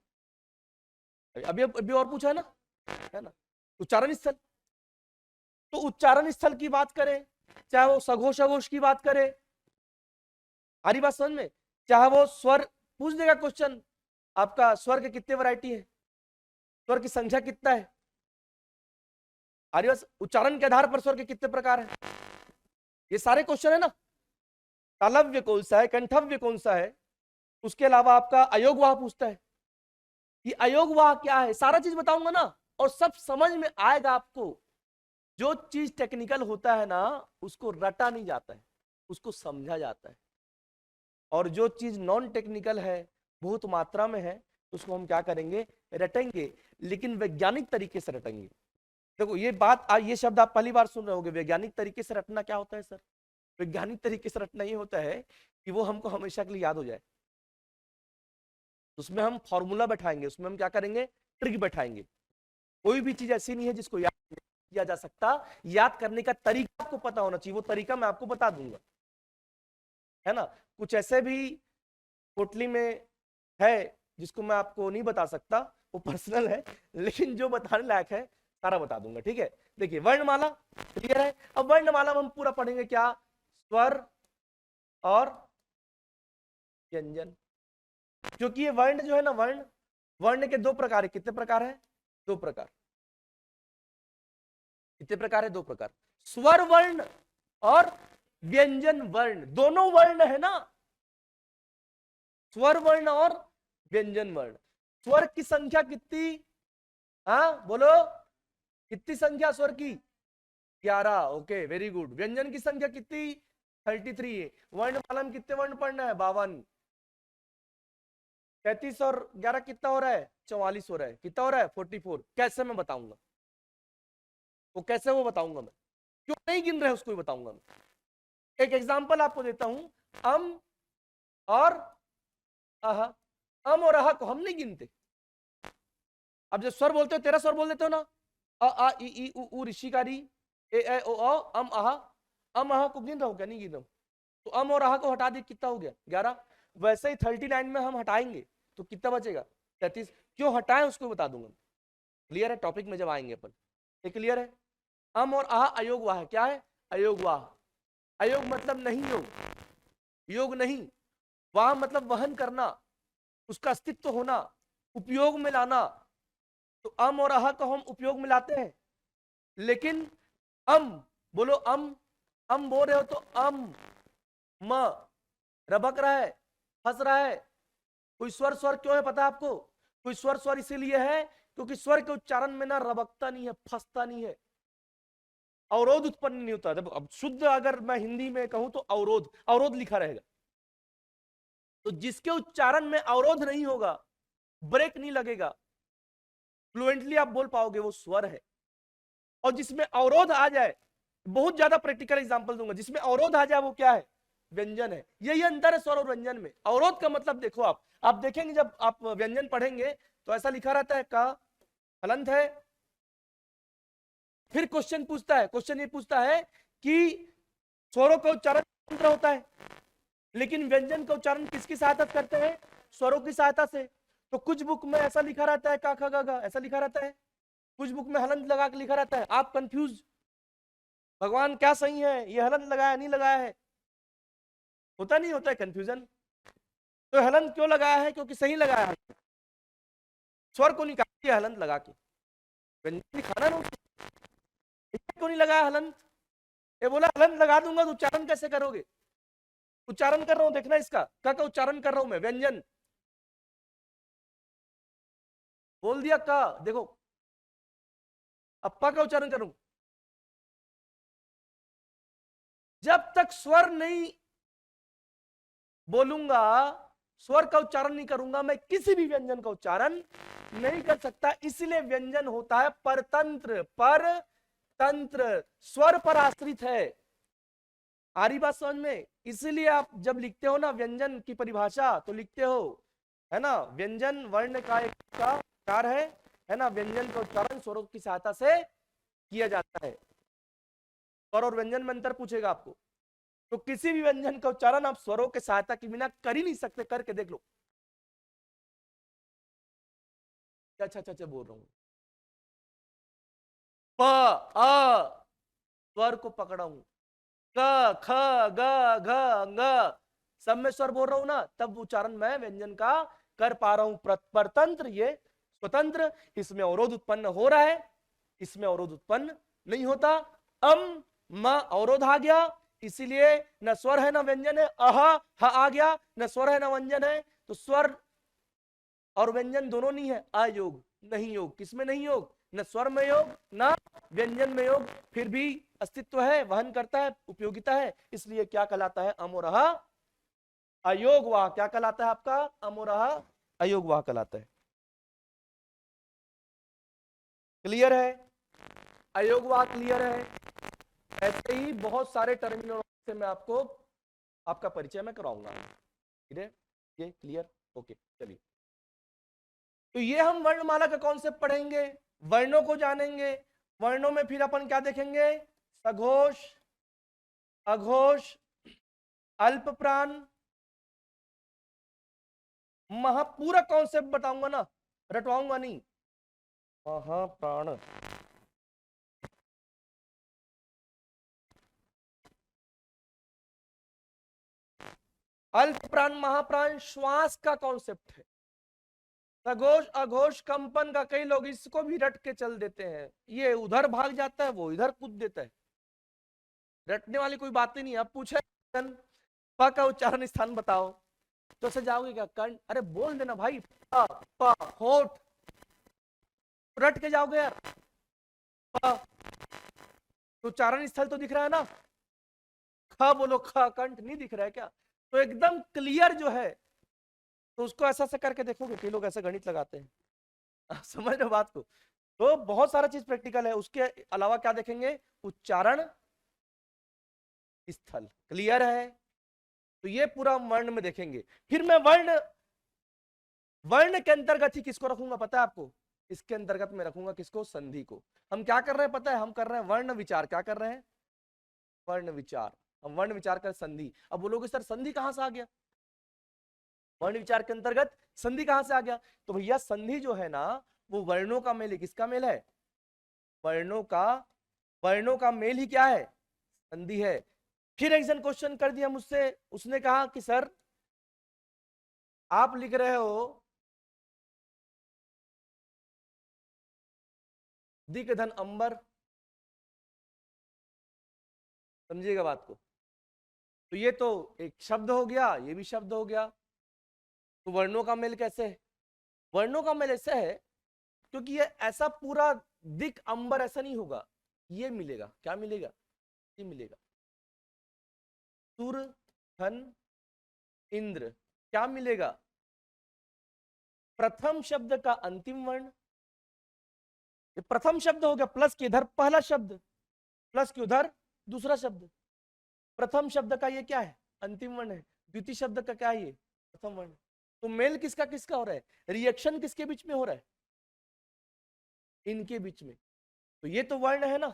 अभी और पूछा है ना। उच्चारण स्थल। तो उच्चारण स्थल की बात करें, चाहे वो सघोष अघोष की बात करें, हरी बात समझ में, चाहे वो स्वर पूछ देगा क्वेश्चन, आपका स्वर के कितने वैरायटी है, स्वर की संख्या कितना है, हरी बात, उच्चारण के आधार पर स्वर के कितने प्रकार है, ये सारे क्वेश्चन है ना। तालव्य कौन सा है, कंठव्य कौन सा है, उसके अलावा आपका अयोगवाह पूछता है, ये अयोगवाह क्या है, सारा चीज बताऊंगा ना। और सब समझ में आएगा आपको। जो चीज टेक्निकल होता है ना, उसको रटा नहीं जाता है, उसको समझा जाता है। और जो चीज नॉन टेक्निकल है, बहुत मात्रा में है, उसको हम क्या करेंगे? रटेंगे, लेकिन वैज्ञानिक तरीके से रटेंगे। देखो ये बात, ये शब्द आप पहली बार सुन रहे होगे। वैज्ञानिक तरीके से रटना क्या होता है सर? वैज्ञानिक तरीके से रटना ये होता है कि वो हमको हमेशा के लिए याद हो जाए। उसमें हम फॉर्मूला बैठाएंगे, उसमें हम क्या करेंगे? ट्रिक बैठाएंगे। कोई भी चीज ऐसी नहीं है जिसको याद किया जा सकता। याद करने का तरीका आपको पता होना चाहिए, वो तरीका मैं आपको बता दूंगा, है ना। कुछ ऐसे भी पोटली में है जिसको मैं आपको नहीं बता सकता, वो पर्सनल है, लेकिन जो बताने लायक है सारा बता दूंगा, ठीक है। देखिए वर्णमाला क्लियर है। अब वर्णमाला में हम पूरा पढ़ेंगे क्या? स्वर और व्यंजन। क्योंकि ये वर्ण जो है ना, वर्ण, वर्ण के 2 प्रकार है। कितने प्रकार है? 2 प्रकार। कितने प्रकार है? 2 प्रकार। स्वर वर्ण और व्यंजन वर्ण, दोनों वर्ण है ना। स्वर वर्ण और व्यंजन वर्ण। स्वर की संख्या कितनी? हाँ बोलो, कितनी संख्या स्वर की? 11। Okay, very good. व्यंजन की संख्या कितनी? 33 है। वर्णमाला में कितने वर्ण पढ़ना है? 52। 33 और 11 कितना हो रहा है? 44 हो रहा है। कितना हो रहा है? 44। कैसे मैं बताऊंगा वो, कैसे वो बताऊंगा मैं, क्यों नहीं गिन रहे उसको भी बताऊंगा मैं। एक एग्जांपल आपको देता हूं, अम और अह। अम और अह को हम नहीं गिनते। अब जब स्वर बोलते हो, तेरा स्वर बोल देते हो ना, अ आ इ ई उ ऋषि का री, ए ए ओ औ, अम अह। अम अह को गिन रहा हूं क्या? नहीं गिन रहा हूं। तो अम और अह को हटा दिए, कितना हो गया? 11। वैसे ही 39 में हम हटाएंगे तो कितना बचेगा? 33। क्यों हटाएं उसको बता दूंगा। क्लियर है? टॉपिक में जब आएंगे अपन। ये क्लियर है? अम और आह अयोग वाह है। क्या है? अयोग वाह। अयोग मतलब नहीं योग, योग नहीं। वाह मतलब वहन करना, उसका अस्तित्व होना, उपयोग में लाना। तो अम और आह को हम उपयोग में लाते हैं, लेकिन अम, बोलो अम बोल रहे हो तो अम म रबक रहा है, फंस रहा है। कोई स्वर स्वर क्यों है पता है आपको? कोई स्वर स्वर इसीलिए है क्योंकि स्वर के उच्चारण में ना रबकता नहीं है, फंसता नहीं है, अवरोध उत्पन्न नहीं होता। जब अब शुद्ध अगर मैं हिंदी में कहूं तो अवरोध, अवरोध लिखा रहेगा। तो जिसके उच्चारण में अवरोध नहीं होगा, ब्रेक नहीं लगेगा, फ्लुएंटली आप बोल पाओगे, वो स्वर है। और जिसमें अवरोध आ जाए, बहुत ज्यादा प्रैक्टिकल एग्जांपल दूंगा, जिसमें अवरोध आ जाए वो क्या है? व्यंजन है। यही अंतर है स्वर और व्यंजन में। अवरोध का मतलब देखो, आप देखेंगे जब आप व्यंजन पढ़ेंगे तो ऐसा लिखा रहता है का हलंत है। फिर क्वेश्चन पूछता है, क्वेश्चन ये पूछता है कि स्वरों का उच्चारण स्वतंत्र होता है, लेकिन व्यंजन का उच्चारण किसकी सहायता से करते हैं? स्वरों की सहायता से। तो कुछ बुक में ऐसा लिखा रहता है का खा गा गा, ऐसा लिखा रहता है। कुछ बुक में हलंत लगा के लिखा रहता है। आप कंफ्यूज, भगवान क्या सही है, ये हलंत लगाया नहीं लगाया है? होता नहीं होता है कंफ्यूजन? तो हलंत क्यों लगाया है? क्योंकि सही लगाया है, स्वर को निकाल दिया हलंत लगा के, व्यंजन दिखाना ना उसको। इसलिए क्यों नहीं लगाया हलंत? ये बोला हलंत लगा दूंगा तो उच्चारण कैसे करोगे? उच्चारण कर रहा हूं, देखना इसका का उच्चारण कर रहा हूं मैं, व्यंजन बोल दिया का, देखो अप्पा का उच्चारण करूं। जब तक स्वर नहीं बोलूंगा, स्वर का उच्चारण नहीं करूंगा, मैं किसी भी व्यंजन का उच्चारण नहीं कर सकता। इसलिए व्यंजन होता है परतंत्र, परतंत्र, स्वर पर आश्रित है। आ रही बात समझ में? इसीलिए आप जब लिखते हो ना व्यंजन की परिभाषा, तो लिखते हो, है ना, व्यंजन वर्ण का एक का प्रकार है ना, व्यंजन का उच्चारण स्वरों की सहायता से किया जाता है। स्वर और व्यंजन में अंतर पूछेगा आपको, तो किसी भी व्यंजन का उच्चारण आप स्वरों के सहायता के बिना कर ही नहीं सकते। करके देख लो। अच्छा अच्छा अच्छा बोल रहा हूं। प अ स्वर को पकड़ा हूं, क ख ग घ ng सब में स्वर बोल रहा हूं ना, तब उच्चारण मैं व्यंजन का कर पा रहा हूं। परतंत्र, ये स्वतंत्र, इसमें अवरोध उत्पन्न हो रहा है, इसमें अवरोध उत्पन्न नहीं होता। अम म अवरोध आ गया, इसीलिए न स्वर है न व्यंजन है। अह ह आ गया, न स्वर है न व्यंजन है। तो स्वर और व्यंजन दोनों नहीं है, अयोग, नहीं योग। किसमें नहीं योग? न स्वर में योग, न व्यंजन में योग। फिर भी अस्तित्व है, वहन करता है, उपयोगिता है, इसलिए क्या कहलाता है? अमोरह अयोग वाह। क्या कहलाता है आपका? अमोरह अयोग वाह कहलाता है। क्लियर है? अयोग वाह क्लियर है? ऐसे ही बहुत सारे टर्मिनोलॉजी से मैं आपको आपका परिचय मैं कराऊंगा। ठीक है, ये क्लियर? ओके, चलिए। तो ये हम वर्णमाला का कॉन्सेप्ट पढ़ेंगे, वर्णों को जानेंगे। वर्णों में फिर अपन क्या देखेंगे? सघोष, अघोष, अल्प प्राण, महा, पूरा कॉन्सेप्ट बताऊंगा ना, रटवाऊंगा नहीं। महाप्राण, अल्प प्राण, महाप्राण श्वास का कॉन्सेप्ट है। सघोष अघोष कंपन का कई लोग इसको भी रट के चल देते हैं, ये उधर भाग जाता है, वो इधर कूद देता है। रटने वाली कोई बात ही नहीं है। अब पूछे प का उच्चारण स्थान बताओ, तो से जाओगे क्या? कंठ, अरे बोल देना भाई, प प होठ, रट के जाओगे यार। प, तो उच्चारण स्थल तो दिख रहा है ना। ख बोलो, ख, कंठ नहीं दिख रहा है क्या? तो एकदम क्लियर जो है, तो उसको ऐसा ऐसा करके देखोगे, कई लोग ऐसे गणित लगाते हैं। समझ रहे हो बात को? तो बहुत सारा चीज प्रैक्टिकल है। उसके अलावा क्या देखेंगे? उच्चारण स्थल। क्लियर है? तो ये पूरा वर्ण में देखेंगे। फिर मैं वर्ण, वर्ण के अंतर्गत ही किसको रखूंगा पता है आपको? इसके अंतर्गत में रखूंगा किसको? संधि को। हम क्या कर रहे हैं पता है? हम कर रहे हैं वर्ण विचार। क्या कर रहे हैं? वर्ण विचार। हम वर्ण विचार कर संधि। अब बोलोगे सर संधि कहां से आ गया? वर्ण विचार के अंतर्गत संधि कहां से आ गया? तो भैया संधि जो है ना, वो वर्णों का मेल है। किसका मेल है? वर्णों का, वर्णों का मेल ही क्या है, संधि है। फिर एक जन क्वेश्चन कर दिया मुझसे, उसने कहा कि सर आप लिख रहे हो दिक धन अंबर, समझिएगा बात को, तो ये तो एक शब्द हो गया, ये भी शब्द हो गया, तो वर्णों का मेल कैसे है? वर्णों का मेल ऐसा है क्योंकि ये ऐसा पूरा दिक अंबर ऐसा नहीं होगा, ये मिलेगा, क्या मिलेगा, ये मिलेगा, सुर धन इंद्र, क्या मिलेगा, प्रथम शब्द का अंतिम वर्ण, ये प्रथम शब्द हो गया, प्लस के इधर पहला शब्द, प्लस के उधर दूसरा शब्द, प्रथम शब्द का ये क्या है, अंतिम वर्ण है, द्वितीय शब्द का क्या है, ये प्रथम वर्ण। तो मेल किसका किसका हो रहा है, रिएक्शन किसके बीच में हो रहा है, इनके बीच में, तो ये तो वर्ण है ना,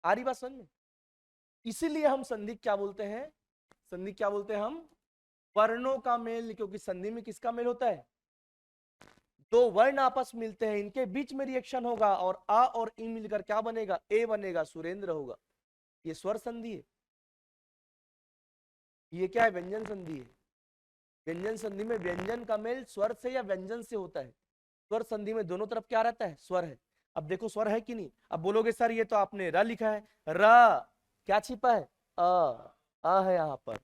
आ रही बात समझ में। इसीलिए हम संधि क्या बोलते हैं, संधि क्या बोलते हैं हम, वर्णों का मेल, क्योंकि संधि में किसका मेल होता है, दो वर्ण आपस मिलते हैं, इनके बीच में रिएक्शन होगा और आ और ई मिलकर क्या बनेगा, ए बनेगा, सुरेंद्र होगा, ये स्वर संधि है। ये क्या है, व्यंजन संधि है। व्यंजन संधि में व्यंजन का मेल स्वर से या व्यंजन से होता है, स्वर संधि में दोनों तरफ क्या रहता है, स्वर है। अब देखो स्वर है कि नहीं, अब बोलोगे सर ये तो आपने र लिखा है, र क्या छिपा है, अ है यहाँ पर,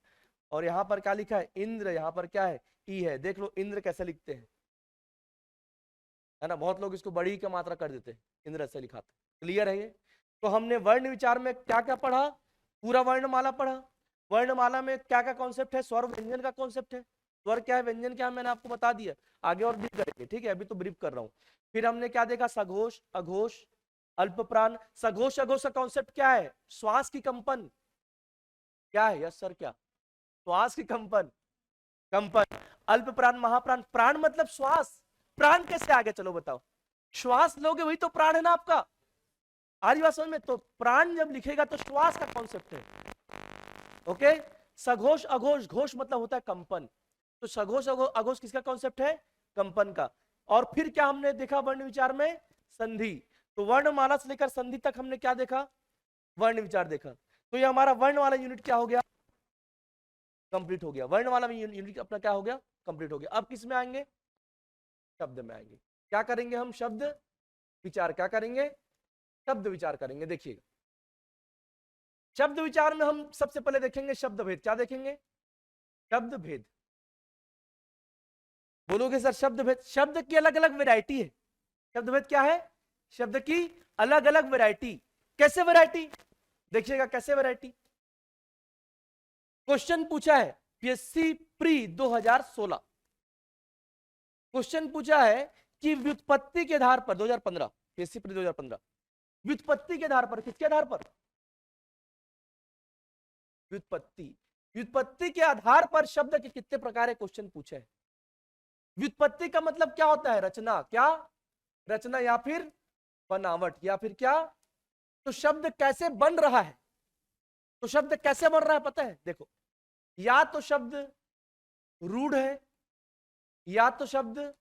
और यहाँ पर क्या लिखा है, इंद्र, यहाँ पर क्या है, ई है। देख लो इंद्र कैसे लिखते हैं, है ना, बहुत लोग इसको बड़ी का मात्रा कर देते हैं, इंद्र ऐसे लिखाते, क्लियर है ये। तो हमने वर्ण विचार में क्या क्या पढ़ा, पूरा वर्णमाला पढ़ा। वर्णमाला में क्या क्या कॉन्सेप्ट है, स्वर व्यंजन का कॉन्सेप्ट है, स्वर क्या है, व्यंजन क्या है, मैंने आपको बता दिया, आगे और भी करेंगे, ठीक है, अभी तो ब्रीफ कर रहा हूं। फिर हमने क्या देखा, सघोष अघोष अल्प प्राण। सघोष अघोष का कॉन्सेप्ट क्या है, श्वास की कंपन, क्या है, यस सर, क्या, श्वास की कंपन, कंपन। अल्प प्राण महाप्राण, प्राण मतलब श्वास, प्राण कैसे आ गया, चलो बताओ, श्वास लोगे वही तो प्राण है ना आपका, आ रही बात समझ में। तो प्राण जब लिखेगा तो श्वास का कॉन्सेप्ट है, ओके। सघोष अघोष, घोष मतलब होता है कंपन, तो सघोष अघोष किसका कॉन्सेप्ट है, कंपन का। और फिर क्या हमने देखा वर्ण विचार में, संधि। तो वर्णमाला से लेकर संधि तक हमने क्या देखा, वर्ण विचार देखा। तो ये हमारा वर्ण वाला यूनिट क्या हो गया, कंप्लीट हो गया। वर्ण वाला यूनिट अपना क्या हो गया, कंप्लीट हो गया। अब किस में आएंगे, शब्द में आएंगे। क्या करेंगे हम, शब्द विचार, क्या करेंगे, शब्द विचार करेंगे। देखिएगा शब्द विचार में हम सबसे पहले देखेंगे शब्द भेद। क्या देखेंगे, शब्द भेद। बोलोगे सर शब्द भेद, शब्द की अलग अलग वैरायटी है, शब्द भेद क्या है, शब्द की अलग अलग वैरायटी। कैसे वैरायटी, देखिएगा कैसे वैरायटी। क्वेश्चन पूछा है पीएससी प्री 2016, क्वेश्चन पूछा है कि व्युत्पत्ति के आधार पर 2015, पीएससी प्री 2015, व्युत्पत्ति के आधार पर, किसके आधार पर, व्युत्पत्ति, व्युत्पत्ति के आधार पर शब्द के कितने प्रकार है, क्वेश्चन पूछे है। व्युत्पत्ति का मतलब क्या होता है, रचना, क्या, रचना या फिर बनावट या फिर क्या, तो शब्द कैसे बन रहा है, तो शब्द कैसे बन रहा है पता है, देखो, या तो शब्द रूढ़ है, या तो शब्द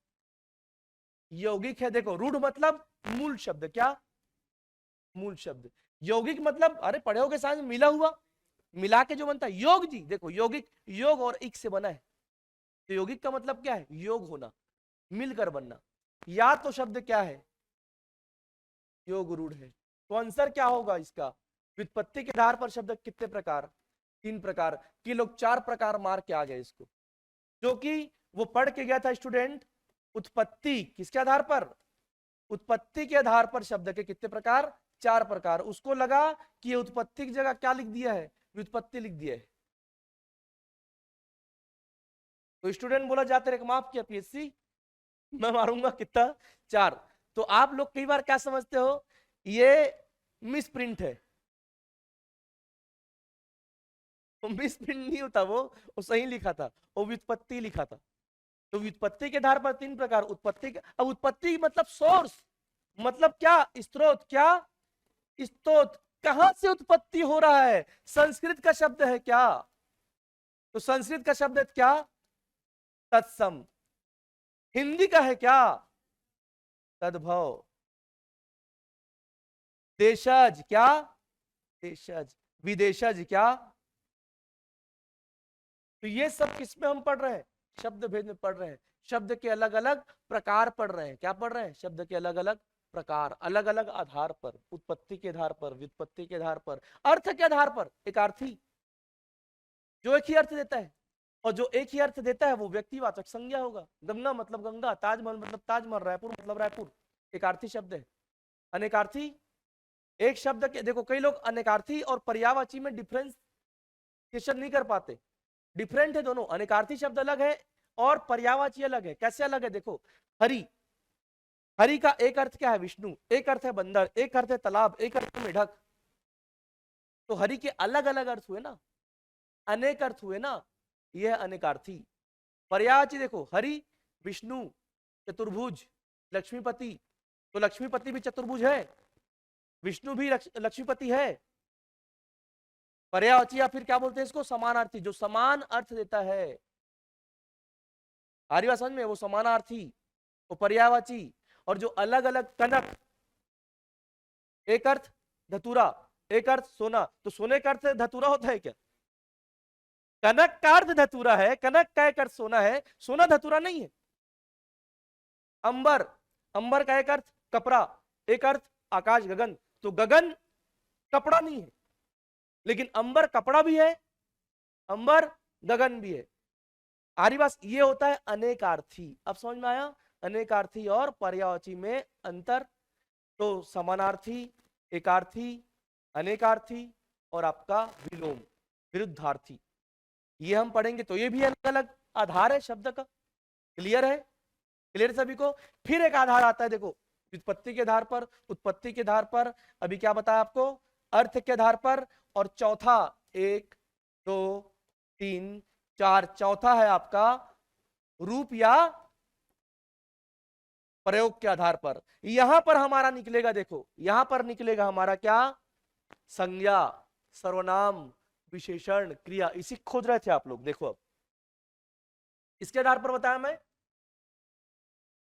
यौगिक है। देखो रूढ़ मतलब मूल शब्द, क्या, मूल शब्द। यौगिक मतलब, अरे पढ़े होगे साथ, मिला हुआ, मिला के जो बनता है, योग जी, देखो यौगिक, योग और इक से बना है, तो यौगिक का मतलब क्या है, योग होना, मिलकर बनना। या तो शब्द क्या है, योग रूढ़ है। तो आंसर क्या होगा इसका, व्युत्पत्ति के आधार पर शब्द कितने प्रकार, 3 प्रकार के, लोग 4 प्रकार मार के आ गए इसको, जो कि वो पढ़ के गया था स्टूडेंट। उत्पत्ति किसके आधार पर, उत्पत्ति के आधार पर शब्द के कितने प्रकार, 4 प्रकार। उसको लगा कि ये उत्पत्ति की जगह क्या लिख दिया है, व्युत्पत्ति लिख दिया है, तो स्टूडेंट बोला जाते रहे, माफ किया पीएससी, मैं मारूंगा कितना, 4। तो आप लोग कई बार क्या समझते हो, ये मिस प्रिंट है, वो मिस प्रिंट नहीं होता, वो सही लिखा था, वो व्युत्पत्ति लिखा था। तो व्युत्पत्ति के आधार पर 3 प्रकार, उत्पत्ति, अब उत्पत्ति मतलब सोर्स, मतलब क्या, स्रोत, क्या, स्रोत, कहां से उत्पत्ति हो रहा है, संस्कृत का शब्द है क्या, तो संस्कृत का शब्द है क्या, तत्सम। हिंदी का है क्या, तद्भव। देशज क्या, देशज, विदेशज क्या। तो ये सब किसमें हम पढ़ रहे हैं, शब्द भेद में पढ़ रहे हैं। शब्द के अलग अलग प्रकार पढ़ रहे हैं। क्या पढ़ रहे हैं, शब्द के अलग अलग प्रकार, अलग अलग आधार पर, उत्पत्ति के आधार पर, व्युत्पत्ति के आधार पर, अर्थ के आधार पर। एक अर्थी जो एक ही अर्थ देता है, और जो एक ही अर्थ देता है वो व्यक्तिवाचक संज्ञा होगा। गंगा मतलब गंगा, ताजमहल मतलब ताजमहल, रायपुर मतलब रायपुर, एक अर्थी शब्द है। अनेकार्थी एक शब्द के, देखो कई लोग अनेकार्थी और पर्यायवाची में डिफरेंशिएशन नहीं कर पाते। डिफरेंट है दोनों, अनेकार्थी शब्द अलग है और पर्यायवाची अलग है। कैसे अलग है, देखो हरि, हरि का एक अर्थ क्या है, विष्णु, एक अर्थ है बंदर, एक अर्थ है तालाब, एक अर्थ है मेढक। तो हरि के अलग अलग अर्थ हुए ना, अनेक अर्थ हुए ना, यह अनेकार्थी। पर्यायवाची देखो, हरि, विष्णु, चतुर्भुज, लक्ष्मीपति, तो लक्ष्मीपति भी चतुर्भुज है, विष्णु भी लक्ष्मीपति है। पर्यायवाची या फिर क्या बोलते हैं इसको, समानार्थी, जो समान अर्थ देता है। आ रही बात समझ में, वो समानार्थी, वो पर्यायवाची। और जो अलग अलग, कनक एक अर्थ धतूरा, एक अर्थ सोना, तो सोने का अर्थ धतूरा होता है क्या, कनक का अर्थ धतूरा है, कनक का एक अर्थ सोना है, सोना धतूरा नहीं है। अंबर, अंबर का एक अर्थ कपड़ा, एक अर्थ आकाश गगन, तो गगन कपड़ा नहीं है, लेकिन अंबर कपड़ा भी है, अंबर गगन भी है। आरी बात, ये होता है अनेकार्थी। अब समझ में आया, अनेकार्थी और पर्यायवाची में अंतर। तो समानार्थी, एकार्थी, अनेकार्थी और आपका विलोम, विरुद्धार्थी, ये हम पढ़ेंगे। तो ये भी अलग अलग आधार है शब्द का। क्लियर है, क्लियर सभी को। फिर एक आधार आता है, देखो व्युत्पत्ति के आधार पर, उत्पत्ति के आधार पर, अभी क्या बताया आपको, अर्थ के आधार पर, और चौथा 1 2 3 4, चौथा है आपका रूप या प्रयोग के आधार पर। यहां पर हमारा निकलेगा, देखो यहां पर निकलेगा हमारा क्या, संज्ञा, सर्वनाम, विशेषण, क्रिया। इसी खोज रहे थे आप लोग। देखो अब इसके आधार पर बताया मैं,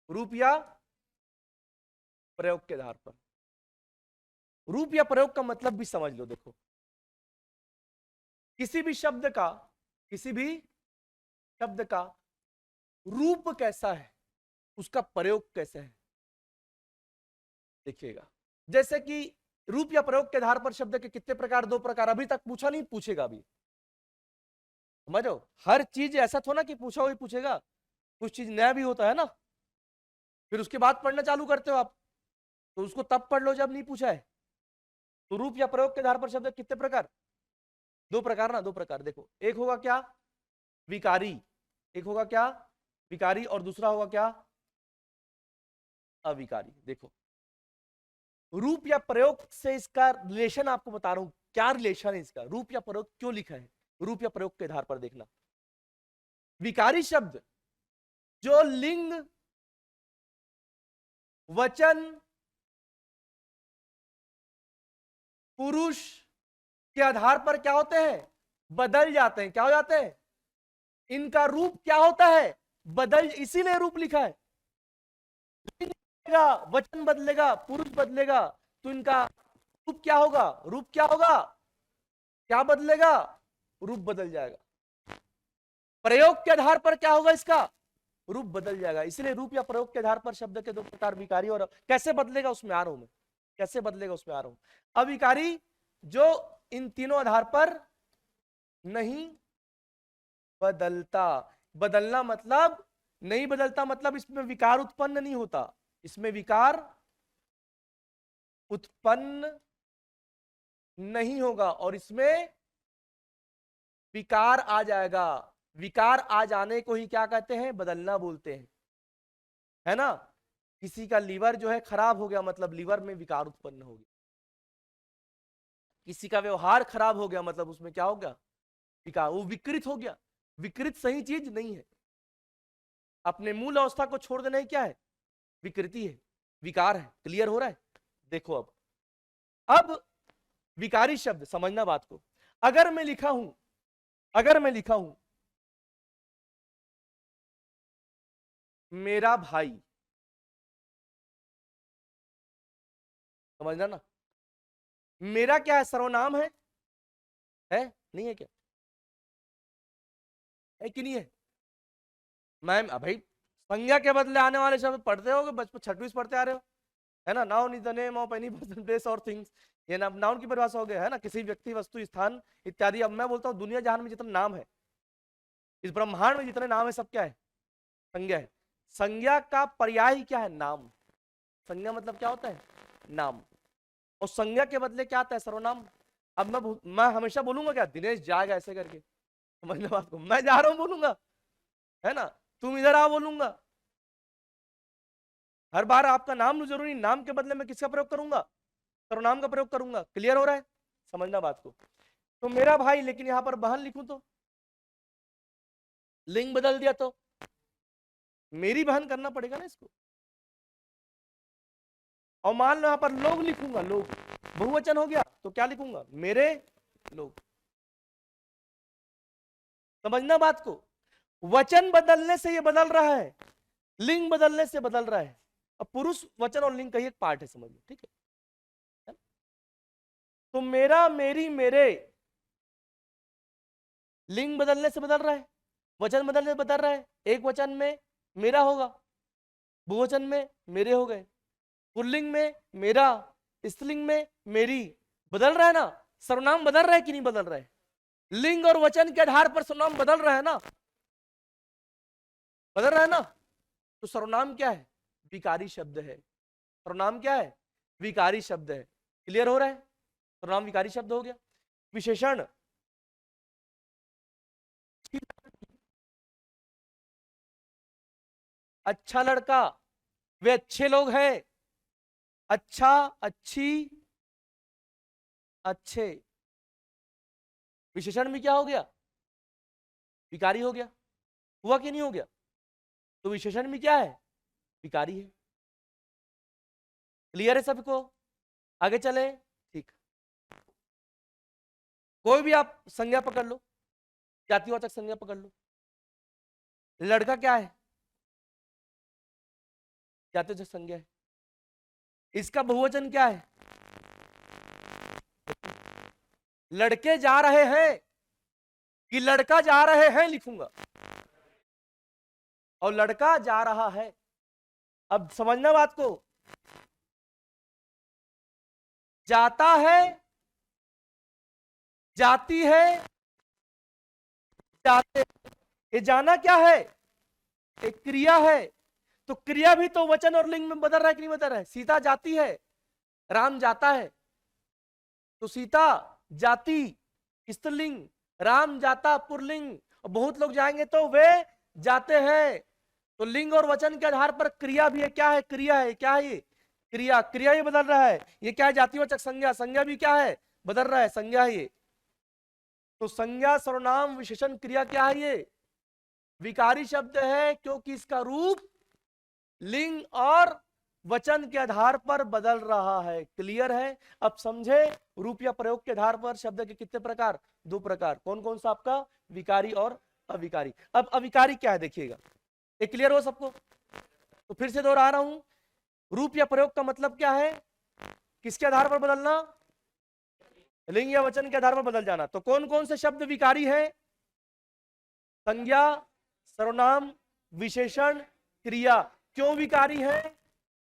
रूप या प्रयोग के आधार पर। रूप या प्रयोग का मतलब भी समझ लो। देखो किसी भी शब्द का, किसी भी शब्द का रूप कैसा है, उसका प्रयोग कैसा है, देखिएगा। जैसे कि रूप या प्रयोग के आधार पर शब्द के कितने प्रकार, 2 प्रकार। अभी तक पूछा नहीं, पूछेगा अभी, समझो। हर चीज ऐसा थोड़ा कि पूछा वही पूछेगा, कुछ चीज नया भी होता है ना, फिर उसके बाद पढ़ना चालू करते हो आप, तो उसको तब पढ़ लो जब नहीं पूछा है। तो रूप या प्रयोग के आधार पर शब्द कितने प्रकार, 2 प्रकार ना, 2 प्रकार। देखो एक होगा क्या, विकारी, एक होगा क्या विकारी, और दूसरा होगा क्या, अविकारी। देखो रूप या प्रयोग से इसका रिलेशन आपको बता रहा हूं, क्या रिलेशन है इसका, रूप या प्रयोग क्यों लिखा है, रूप या प्रयोग के आधार पर देखना। विकारी शब्द जो लिंग, वचन, पुरुष के आधार पर क्या होते हैं, बदल जाते हैं। क्या हो जाते हैं, इनका रूप क्या होता है, बदल, इसीलिए रूप लिखा है। वचन बदलेगा, पुरुष बदलेगा, तो इनका रूप क्या होगा, रूप क्या होगा, क्या बदलेगा, रूप बदल जाएगा। प्रयोग के आधार पर क्या होगा, इसका रूप बदल जाएगा। इसलिए रूप या प्रयोग के आधार पर शब्द के 2 प्रकार, विकारी और, कैसे बदलेगा उसमें आ रहा हूं मैं, कैसे बदलेगा उसमें आ रहा हूं। अविकारी जो इन तीनों आधार पर नहीं बदलता। बदलना मतलब, नहीं बदलता मतलब इसमें विकार उत्पन्न नहीं होता, इसमें विकार उत्पन्न नहीं होगा, और इसमें विकार आ जाएगा। विकार आ जाने को ही क्या कहते हैं, बदलना बोलते हैं, है ना। किसी का लीवर जो है खराब हो गया, मतलब लीवर में विकार उत्पन्न हो गया। किसी का व्यवहार खराब हो गया, मतलब उसमें क्या हो गया, विकार, वो विकृत हो गया। विकृत सही चीज नहीं है, अपने मूल अवस्था को छोड़ देना ही क्या है, विकृति है, विकार है। क्लियर हो रहा है। देखो अब विकारी शब्द, समझना बात को। अगर मैं लिखा हूं, अगर मैं लिखा हूं मेरा भाई, समझना ना, मेरा क्या है, सर्वनाम है नहीं है क्या, है कि नहीं है? मैम भाई संज्ञा के बदले आने वाले शब्द पढ़ते हो, बचपन छठवीं से पढ़ते आ रहे हो, है ना। Noun is the name of any person place और थिंग्स, ये नाउन की परिभाषा हो गया है ना, किसी व्यक्ति वस्तु स्थान इत्यादि। अब मैं बोलता हूँ दुनिया जहान में जितना नाम है, इस ब्रह्मांड में जितने नाम है सब क्या है, संज्ञा है। संज्ञा का पर्याय क्या है, नाम। संज्ञा मतलब क्या होता है, नाम। और संज्ञा के बदले क्या आता है, सर्वनाम। अब मैं हमेशा बोलूंगा क्या, दिनेश जाएगा ऐसे करके, समझ बात को, मैं जा रहा हूं बोलूंगा, है ना, तुम इधर आओ बोलूंगा। हर बार आपका नाम जरूरी, नाम के बदले में किसका प्रयोग करूंगा, सर्वनाम का प्रयोग करूंगा। क्लियर हो रहा है, समझना बात को। तो मेरा भाई, लेकिन यहां पर बहन लिखूं तो लिंग बदल दिया तो मेरी बहन करना पड़ेगा ना इसको। और मान लो यहां पर लोग लिखूंगा, लोग बहुवचन हो गया तो क्या लिखूंगा, मेरे लोग। समझना बात को, वचन बदलने से ये बदल रहा है, लिंग बदलने से बदल रहा है। अब पुरुष वचन और लिंग का ही एक पार्ट है, समझ लो, ठीक है। तो मेरा, मेरी, मेरे, लिंग बदलने से बदल रहा है, वचन बदलने से बदल रहा है। एक वचन में मेरा होगा, बहुवचन में मेरे हो गए, पुल्लिंग में मेरा, स्त्रीलिंग में मेरी। बदल रहा है ना, सर्वनाम बदल रहा है कि नहीं बदल रहा है, लिंग और वचन के आधार पर सर्वनाम बदल रहा है ना, बदल रहा है ना। तो सर्वनाम क्या है, विकारी शब्द है। सर्वनाम क्या है, विकारी शब्द है। क्लियर हो रहा है, सर्वनाम विकारी शब्द हो गया। विशेषण, अच्छा लड़का, वे अच्छे लोग हैं, अच्छा, अच्छी, अच्छे। विशेषण में क्या हो गया, विकारी हो गया, हुआ कि नहीं हो गया। तो विशेषण में क्या है, विकारी है। क्लियर है सबको, आगे चले, ठीक। कोई भी आप संज्ञा पकड़ लो, जातिवाचक संज्ञा पकड़ लो। लड़का क्या है, जातिवाचक संज्ञा है। इसका बहुवचन क्या है, लड़के जा रहे हैं कि लड़का जा रहे हैं लिखूंगा, और लड़का जा रहा है। अब समझना बात को, जाता है, जाती है, जाते। ये जाना क्या है, एक क्रिया है। तो क्रिया भी तो वचन और लिंग में बदल रहा है कि नहीं बदल रहा है। सीता जाती है, राम जाता है। तो सीता जाती स्त्रीलिंग, राम जाता पुल्लिंग। और बहुत लोग जाएंगे तो वे जाते हैं। तो लिंग और वचन के आधार पर क्रिया भी है, क्या है, क्रिया है, क्या है ये, क्रिया। क्रिया ही बदल रहा है। ये क्या है, जातिवाचक संज्ञा, संज्ञा भी क्या है, बदल रहा है, संज्ञा है ये। तो संज्ञा, सर्वनाम, विशेषण, क्रिया क्या है, ये विकारी शब्द है, क्योंकि इसका रूप लिंग और वचन के आधार पर बदल रहा है। क्लियर है, अब समझे। रूप या प्रयोग के आधार पर शब्द के कितने प्रकार, दो प्रकार। कौन कौन सा आपका, विकारी और अविकारी। अब अविकारी क्या है देखिएगा, ये क्लियर हो सबको। तो फिर से दोहरा रहा हूं, रूप या प्रयोग का मतलब क्या है, किसके आधार पर बदलना, लिंग या वचन के आधार पर बदल जाना। तो कौन कौन से शब्द विकारी है, संज्ञा, सर्वनाम, विशेषण, क्रिया। क्यों विकारी है,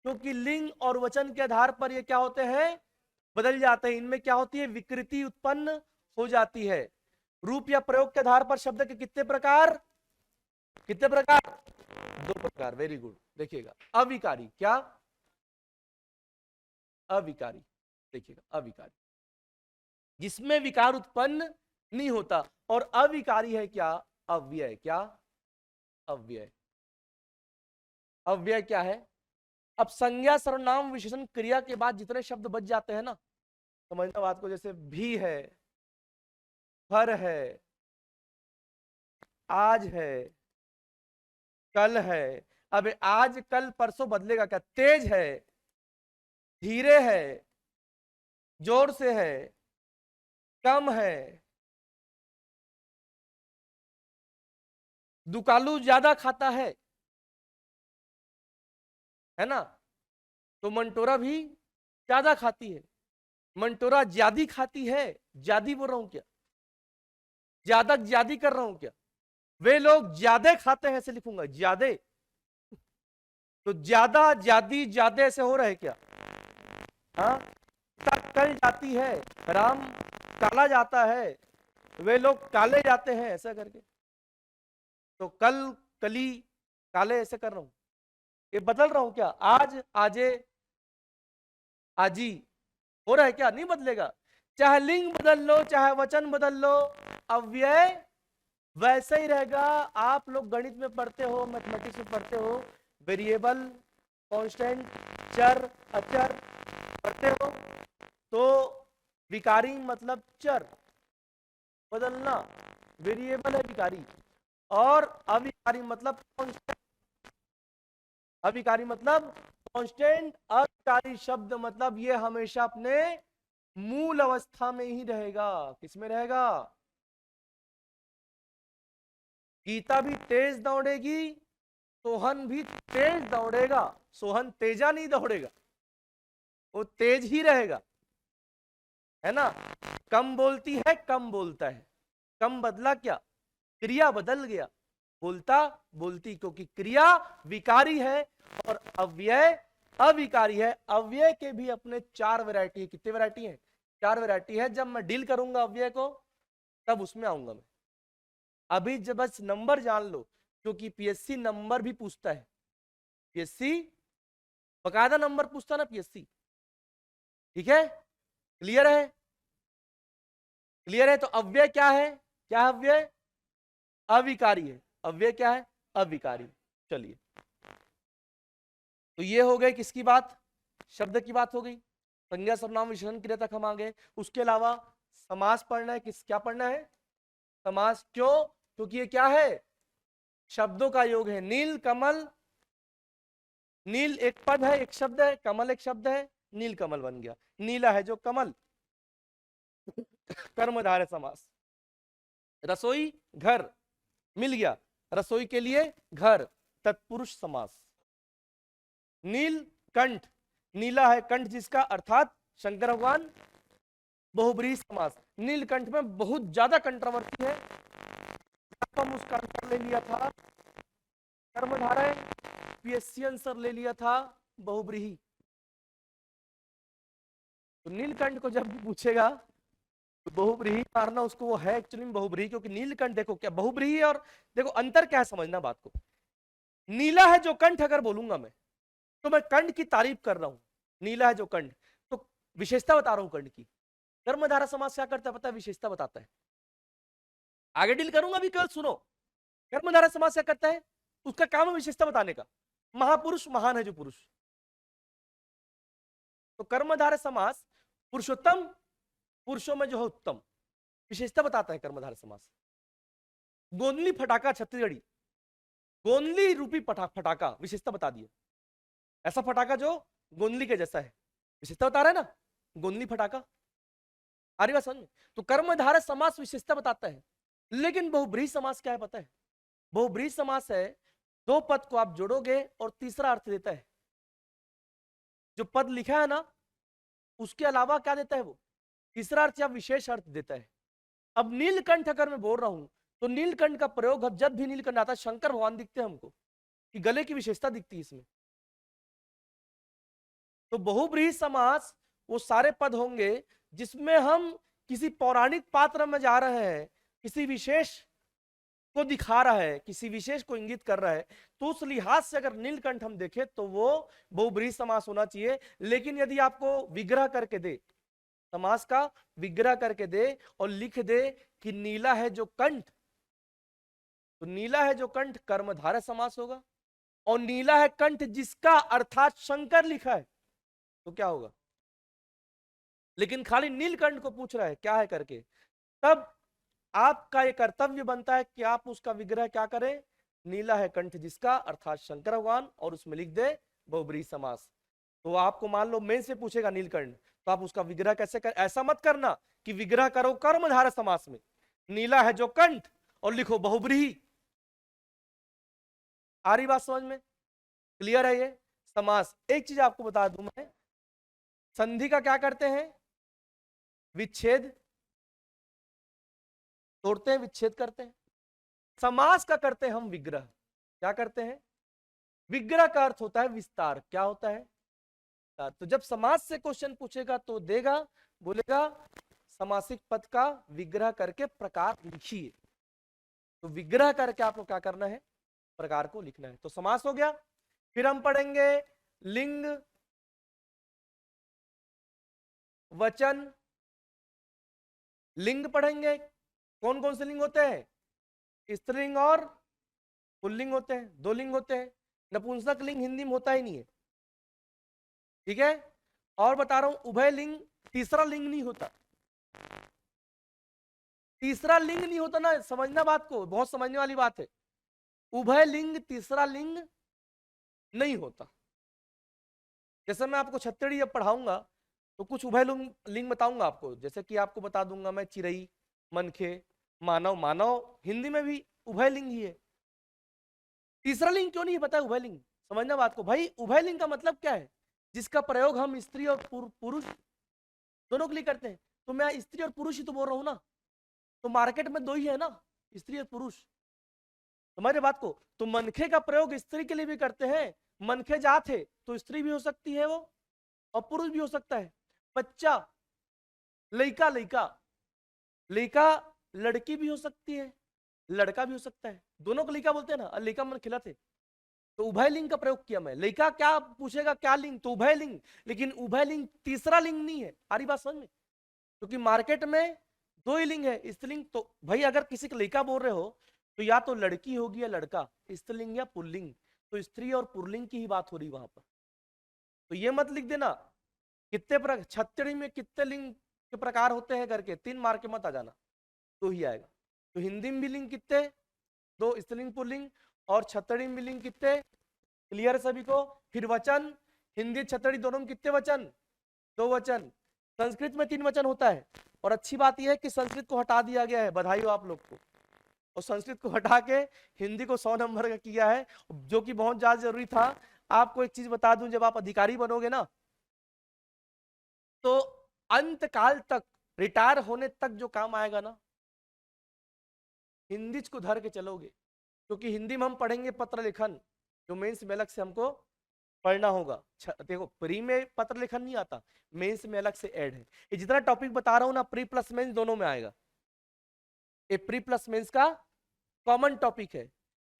क्योंकि लिंग और वचन के आधार पर ये क्या होते हैं, बदल जाते हैं। इनमें क्या होती है, विकृति उत्पन्न हो जाती है। रूप या प्रयोग के आधार पर शब्द के कितने प्रकार, कितने प्रकार, दो प्रकार। वेरी गुड, देखिएगा अविकारी, क्या, अविकारी, देखिएगा अविकारी, जिसमें विकार उत्पन्न नहीं होता। और अविकारी है क्या, अव्यय, क्या, अव्यय। अव्यय क्या है, अब संज्ञा, सर्वनाम, विशेषण, क्रिया के बाद जितने शब्द बच जाते हैं ना, समझना बात को, जैसे भी है, हर है, आज है, कल है। अब आज कल परसों बदलेगा क्या, तेज है, धीरे है, जोर से है, कम है, दुकालू ज्यादा खाता है ना। तो मंटोरा भी ज्यादा खाती है। मंटोरा ज्यादी खाती है, ज्यादी बोल रहा हूं क्या, ज्यादा ज्यादी कर रहा हूं क्या, वे लोग ज्यादा खाते हैं ऐसे लिखूंगा, ज्यादा। तो ज्यादा ज्यादी ज्यादा ऐसे हो रहा है क्या, हाँ। कल जाती है, राम काला जाता है, वे लोग काले जाते हैं ऐसा करके। तो कल, कली, काले ऐसे कर रहा हूं, ये बदल रहा हूं क्या, आज, आजे, आजी हो रहा है क्या, नहीं बदलेगा। चाहे लिंग बदल लो, चाहे वचन बदल लो, अव्यय वैसे ही रहेगा। आप लोग गणित में पढ़ते हो, मैथमेटिक्स में पढ़ते हो, वेरिएबल, कांस्टेंट, चर, अचर पढ़ते हो, तो विकारी मतलब चर बदलना, वेरिएबल है विकारी, और अविकारी मतलब कांस्टेंट, अविकारी मतलब कांस्टेंट, अविकारी शब्द मतलब ये हमेशा अपने मूल अवस्था में ही रहेगा। किसमें रहेगा, गीता भी तेज दौड़ेगी, सोहन भी तेज दौड़ेगा, सोहन तेजा नहीं दौड़ेगा, वो तेज ही रहेगा, है ना। कम बोलती है, कम बोलता है, कम बदला क्या, क्रिया बदल गया, बोलता बोलती, क्योंकि क्रिया विकारी है और अव्यय अविकारी है। अव्यय के भी अपने चार वैरायटी है, कितने वैरायटी है, चार वैरायटी है। जब मैं डील करूंगा अव्यय को तब उसमें आऊंगा मैं, अभी जब बस नंबर जान लो, क्योंकि पीएससी नंबर भी पूछता है, पीएससी बकायदा नंबर पूछता ना पीएससी, ठीक है, क्लियर है, क्लियर है। तो अव्यय क्या है, क्या है अव्यय, अविकारी है, अव्यय क्या है, अविकारी। चलिए, तो ये हो गई किसकी बात, शब्द की बात हो गई, संज्ञा सर्वनाम विशेषण क्रिया तक हम आ गए। उसके अलावा समास पढ़ना है, किस क्या पढ़ना है, समास, क्यों, क्योंकि ये क्या है, शब्दों का योग है। नील कमल, नील एक पद है, एक शब्द है, कमल एक शब्द है, नील कमल बन गया, नीला है जो कमल, कर्मधारय समास। रसोई घर मिल गया, रसोई के लिए घर, तत्पुरुष समास। नील कंठ, नीला है कंठ जिसका, अर्थात शंकर भगवान, बहुब्रीहि समास। नीलकंठ में बहुत ज्यादा कंट्रोवर्सी है, हम उसका आंसर ले लिया था कर्मधारय, पीएससी आंसर ले लिया था बहुब्रीहि। तो नीलकंठ को जब भी पूछेगा तो बहुब्रीहि मारना उसको, वो है एक्चुअली में बहुब्रीहि, क्योंकि नीलकंठ देखो क्या बहुब्रीहि, और देखो अंतर क्या है, समझना बात को। नीला है जो कंठ अगर बोलूंगा मैं, तो मैं कंठ की तारीफ कर रहा हूं, नीला है जो कंठ, तो विशेषता बता रहा हूं कंठ की। कर्मधारय समास क्या करता है पता है, विशेषता बताता है, आगे डील करूंगा भी, केवल सुनो। कर्मधारय समास क्या करता है, उसका काम है विशेषता बताने का, महापुरुष महान है जो पुरुष। तो कर्मधारय समास पुरुषोत्तम, पुरुषों में जो है उत्तम, विशेषता बताता है कर्मधारय समास। गोंदली फटाका छत्तीसगढ़ी, गोंदली रूपी फटाका, विशेषता बता दिए, ऐसा फटाका जो गोंदली के जैसा है, विशेषता बता रहा है ना, गोंदली फटाका। आ रही बात समझ में। तो कर्मधारय समास विशेषता बताता है, लेकिन बहुब्रीहि समास क्या है पता है, बहुब्रीहि समास है दो पद को आप जोड़ोगे और तीसरा अर्थ देता है, जो पद लिखा है ना उसके अलावा क्या देता है वो, तीसरा अर्थ या विशेष अर्थ देता है। अब नीलकंठ अगर मैं बोल रहा हूं, तो नीलकंठ का प्रयोग अब जब भी नीलकंठ आता है, शंकर भगवान दिखते हैं हमको, कि गले की विशेषता दिखती है इसमें। तो बहुब्रीहि समास वो सारे पद होंगे जिसमें हम किसी पौराणिक पात्र में जा रहे हैं, किसी विशेष को दिखा रहा है, किसी विशेष को इंगित कर रहा है, तो उस लिहाज से अगर नीलकंठ हम देखें तो वो बहुब्रीहि समास होना चाहिए। लेकिन यदि आपको विग्रह करके दे, समास का विग्रह करके दे और लिख दे कि नीला है जो कंठ, तो नीला है जो कंठ कर्मधारय समास होगा, और नीला है कंठ जिसका अर्थात शंकर लिखा है तो क्या होगा। लेकिन खाली नीलकंठ को पूछ रहा है क्या है करके, तब आपका एक कर्तव्य बनता है कि आप उसका विग्रह क्या करें, नीला है कंठ जिसका अर्थात शंकर भगवान, और उसमें लिख दे बहुब्रीहि समास। तो आपको मान लो मेन से पूछेगा नीलकंठ, तो आप उसका विग्रह कैसे कर, ऐसा मत करना कि विग्रह करो कर्मधारय समास में, नीला है जो कंठ और लिखो बहुब्रीहि। आ रही बात समझ में, क्लियर है ये समास। एक चीज आपको बता दूं मैं, संधि का क्या करते हैं, विच्छेद, तोड़ते हैं, विच्छेद करते हैं। समास का करते हैं हम विग्रह। क्या करते हैं? विग्रह का अर्थ होता है विस्तार। क्या होता है? तो जब समास से क्वेश्चन पूछेगा तो देगा, बोलेगा समासिक पद का विग्रह करके प्रकार लिखिए। तो विग्रह करके आपको क्या करना है? प्रकार को लिखना है। तो समास हो गया। फिर हम पढ़ेंगे लिंग, वचन। लिंग पढ़ेंगे, कौन कौन से लिंग होते हैं? स्त्रीलिंग और पुल्लिंग होते हैं, दो लिंग होते हैं। नपुंसक लिंग हिंदी में होता ही नहीं है, ठीक है। और बता रहा हूं उभय लिंग, तीसरा लिंग नहीं होता। तीसरा लिंग नहीं होता ना, समझना बात को, बहुत समझने वाली बात है। उभय लिंग तीसरा लिंग नहीं होता। जैसे मैं आपको छत्तीसगढ़ी अब पढ़ाऊंगा तो कुछ उभय लिंग बताऊंगा आपको। जैसे कि आपको बता दूंगा मैं चिरई, मनखे, मानव। मानव हिंदी में भी उभय लिंग ही है। तीसरा लिंग क्यों नहीं पता है उभय लिंग? समझना बात को भाई। उभय लिंग का मतलब क्या है? जिसका प्रयोग हम स्त्री और पुरुष दोनों के लिए करते हैं। तो मैं स्त्री और पुरुष ही तो बोल रहा हूं ना। तो मार्केट में दो ही है ना, स्त्री और पुरुष। समझ बात को। तो मनखे का प्रयोग स्त्री के लिए भी करते हैं। मनखे जात है तो स्त्री भी हो सकती है वो, और पुरुष भी हो सकता है। बच्चा, लड़का, लड़का, लड़का लड़की भी हो सकती है, लड़का भी हो सकता है। दोनों को लड़का बोलते हैं ना, लड़का मन खिला थे। तो उभय लिंग का प्रयोग किया मैं। लड़का क्या पूछेगा, क्या लिंग? तो उभय लिंग। लेकिन उभय लिंग तीसरा लिंग नहीं है। आ रही बात समझ में? क्योंकि मार्केट में दो ही लिंग है, स्त्रीलिंग। तो भाई अगर किसी को लड़का बोल रहे हो तो या तो लड़की होगी या लड़का, स्त्रीलिंग या पुल्लिंग। तो स्त्री और पुल्लिंग की ही बात हो रही वहां पर। तो ये मत लिख देना कितने छत्तीसगढ़ी में कितने लिंग के प्रकार होते हैं करके, 3 मार्क के मत आ जाना, तो ही आएगा। तो हिंदी में भी लिंग कितने? 2, स्त्रीलिंग पुल्लिंग। और छत्तीसगढ़ी में भी लिंग कितने? क्लियर सभी को? फिर वचन, हिंदी छत्तीसगढ़ी दोनों में कितने वचन? 2 वचन। संस्कृत में 3 वचन होता है। और अच्छी बात यह है कि संस्कृत को हटा दिया गया है, बधाई हो आप लोग को। और संस्कृत को हटा के हिंदी को 100 नंबर का किया है, जो कि बहुत ज्यादा जरूरी था। आपको एक चीज बता दूं, जब आप अधिकारी बनोगे ना तो अंत काल तक, रिटायर होने तक जो काम आएगा ना, हिंदी को धर के चलोगे। क्योंकि हिंदी में हम पढ़ेंगे पत्र लेखन, जो मेंस में अलग से हमको पढ़ना होगा। देखो प्री में पत्र लेखन नहीं आता, मेंस में अलग से ऐड है। ये जितना टॉपिक बता रहा हूं ना, प्री प्लस मेंस दोनों में आएगा। ये प्री प्लस मेंस का कॉमन टॉपिक है।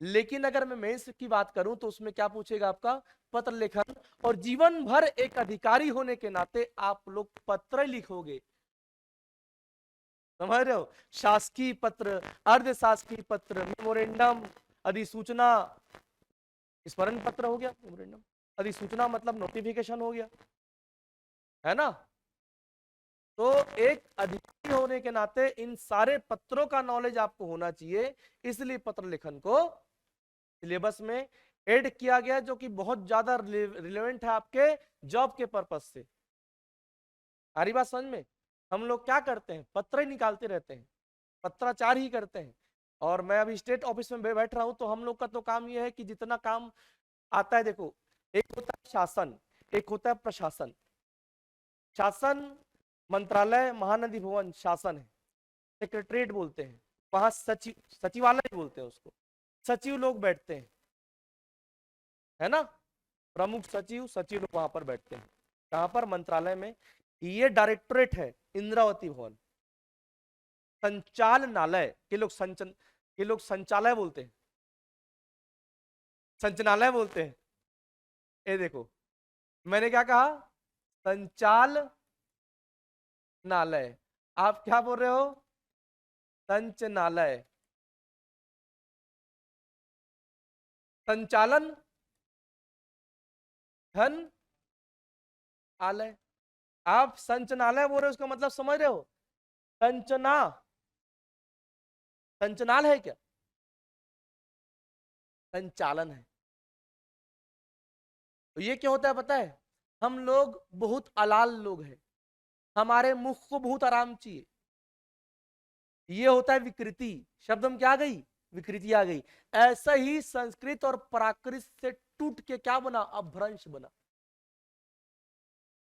लेकिन अगर मैं मेंस की बात करूं तो उसमें क्या पूछेगा आपका? पत्र लेखन। और जीवन भर एक अधिकारी होने के नाते आप लोग पत्र लिखोगे। समझ रहे हो? शासकीय पत्र, अर्ध शासकीय पत्र, मेमोरेंडम, अधिसूचना, स्मरण पत्र हो गया मेमोरेंडम, अधिसूचना मतलब नोटिफिकेशन हो गया, है ना। तो एक अधिकारी होने के नाते इन सारे पत्रों का नॉलेज आपको होना चाहिए। इसलिए पत्र लेखन को सिलेबस में ऐड किया गया, जो कि बहुत ज्यादा रिलेवेंट है आपके जॉब के पर्पज से। सारी बात समझ में? हम लोग क्या करते हैं? पत्र ही निकालते रहते हैं, पत्राचार ही करते हैं। और मैं अभी स्टेट ऑफिस में बैठ रहा हूं, तो हम लोग का तो काम यह है कि जितना काम आता है, देखो, एक होता है शासन, एक होता है प्रशासन। शासन मंत्रालय, महानदी भवन शासन है, सेक्रेटरीट बोलते हैं। वहां सचिव, सचिवालय बोलते हैं उसको। सचिव लोग बैठते हैं, है ना। प्रमुख सचिव, सचिव लोग वहां पर बैठते हैं। कहां पर? मंत्रालय में। ये डायरेक्टोरेट है इंद्रावती भवन। संचालनालय के लोग संचालय बोलते हैं, संचालनालय बोलते हैं। ये देखो मैंने क्या कहा? संचालनालय। आप क्या बोल रहे हो? संचालनालय। संचालन धन आलय। आप संचनालय बोल रहे हो, उसका मतलब समझ रहे हो? संचना, संचनाल है क्या? संचालन है। तो ये क्या होता है पता है? हम लोग बहुत अलाल लोग हैं, हमारे मुख को बहुत आराम चाहिए। ये होता है विकृति। शब्द में क्या आ गई? विकृति आ गई। ऐसा ही संस्कृत और प्राकृत से टूट के क्या बना? अपभ्रंश बना।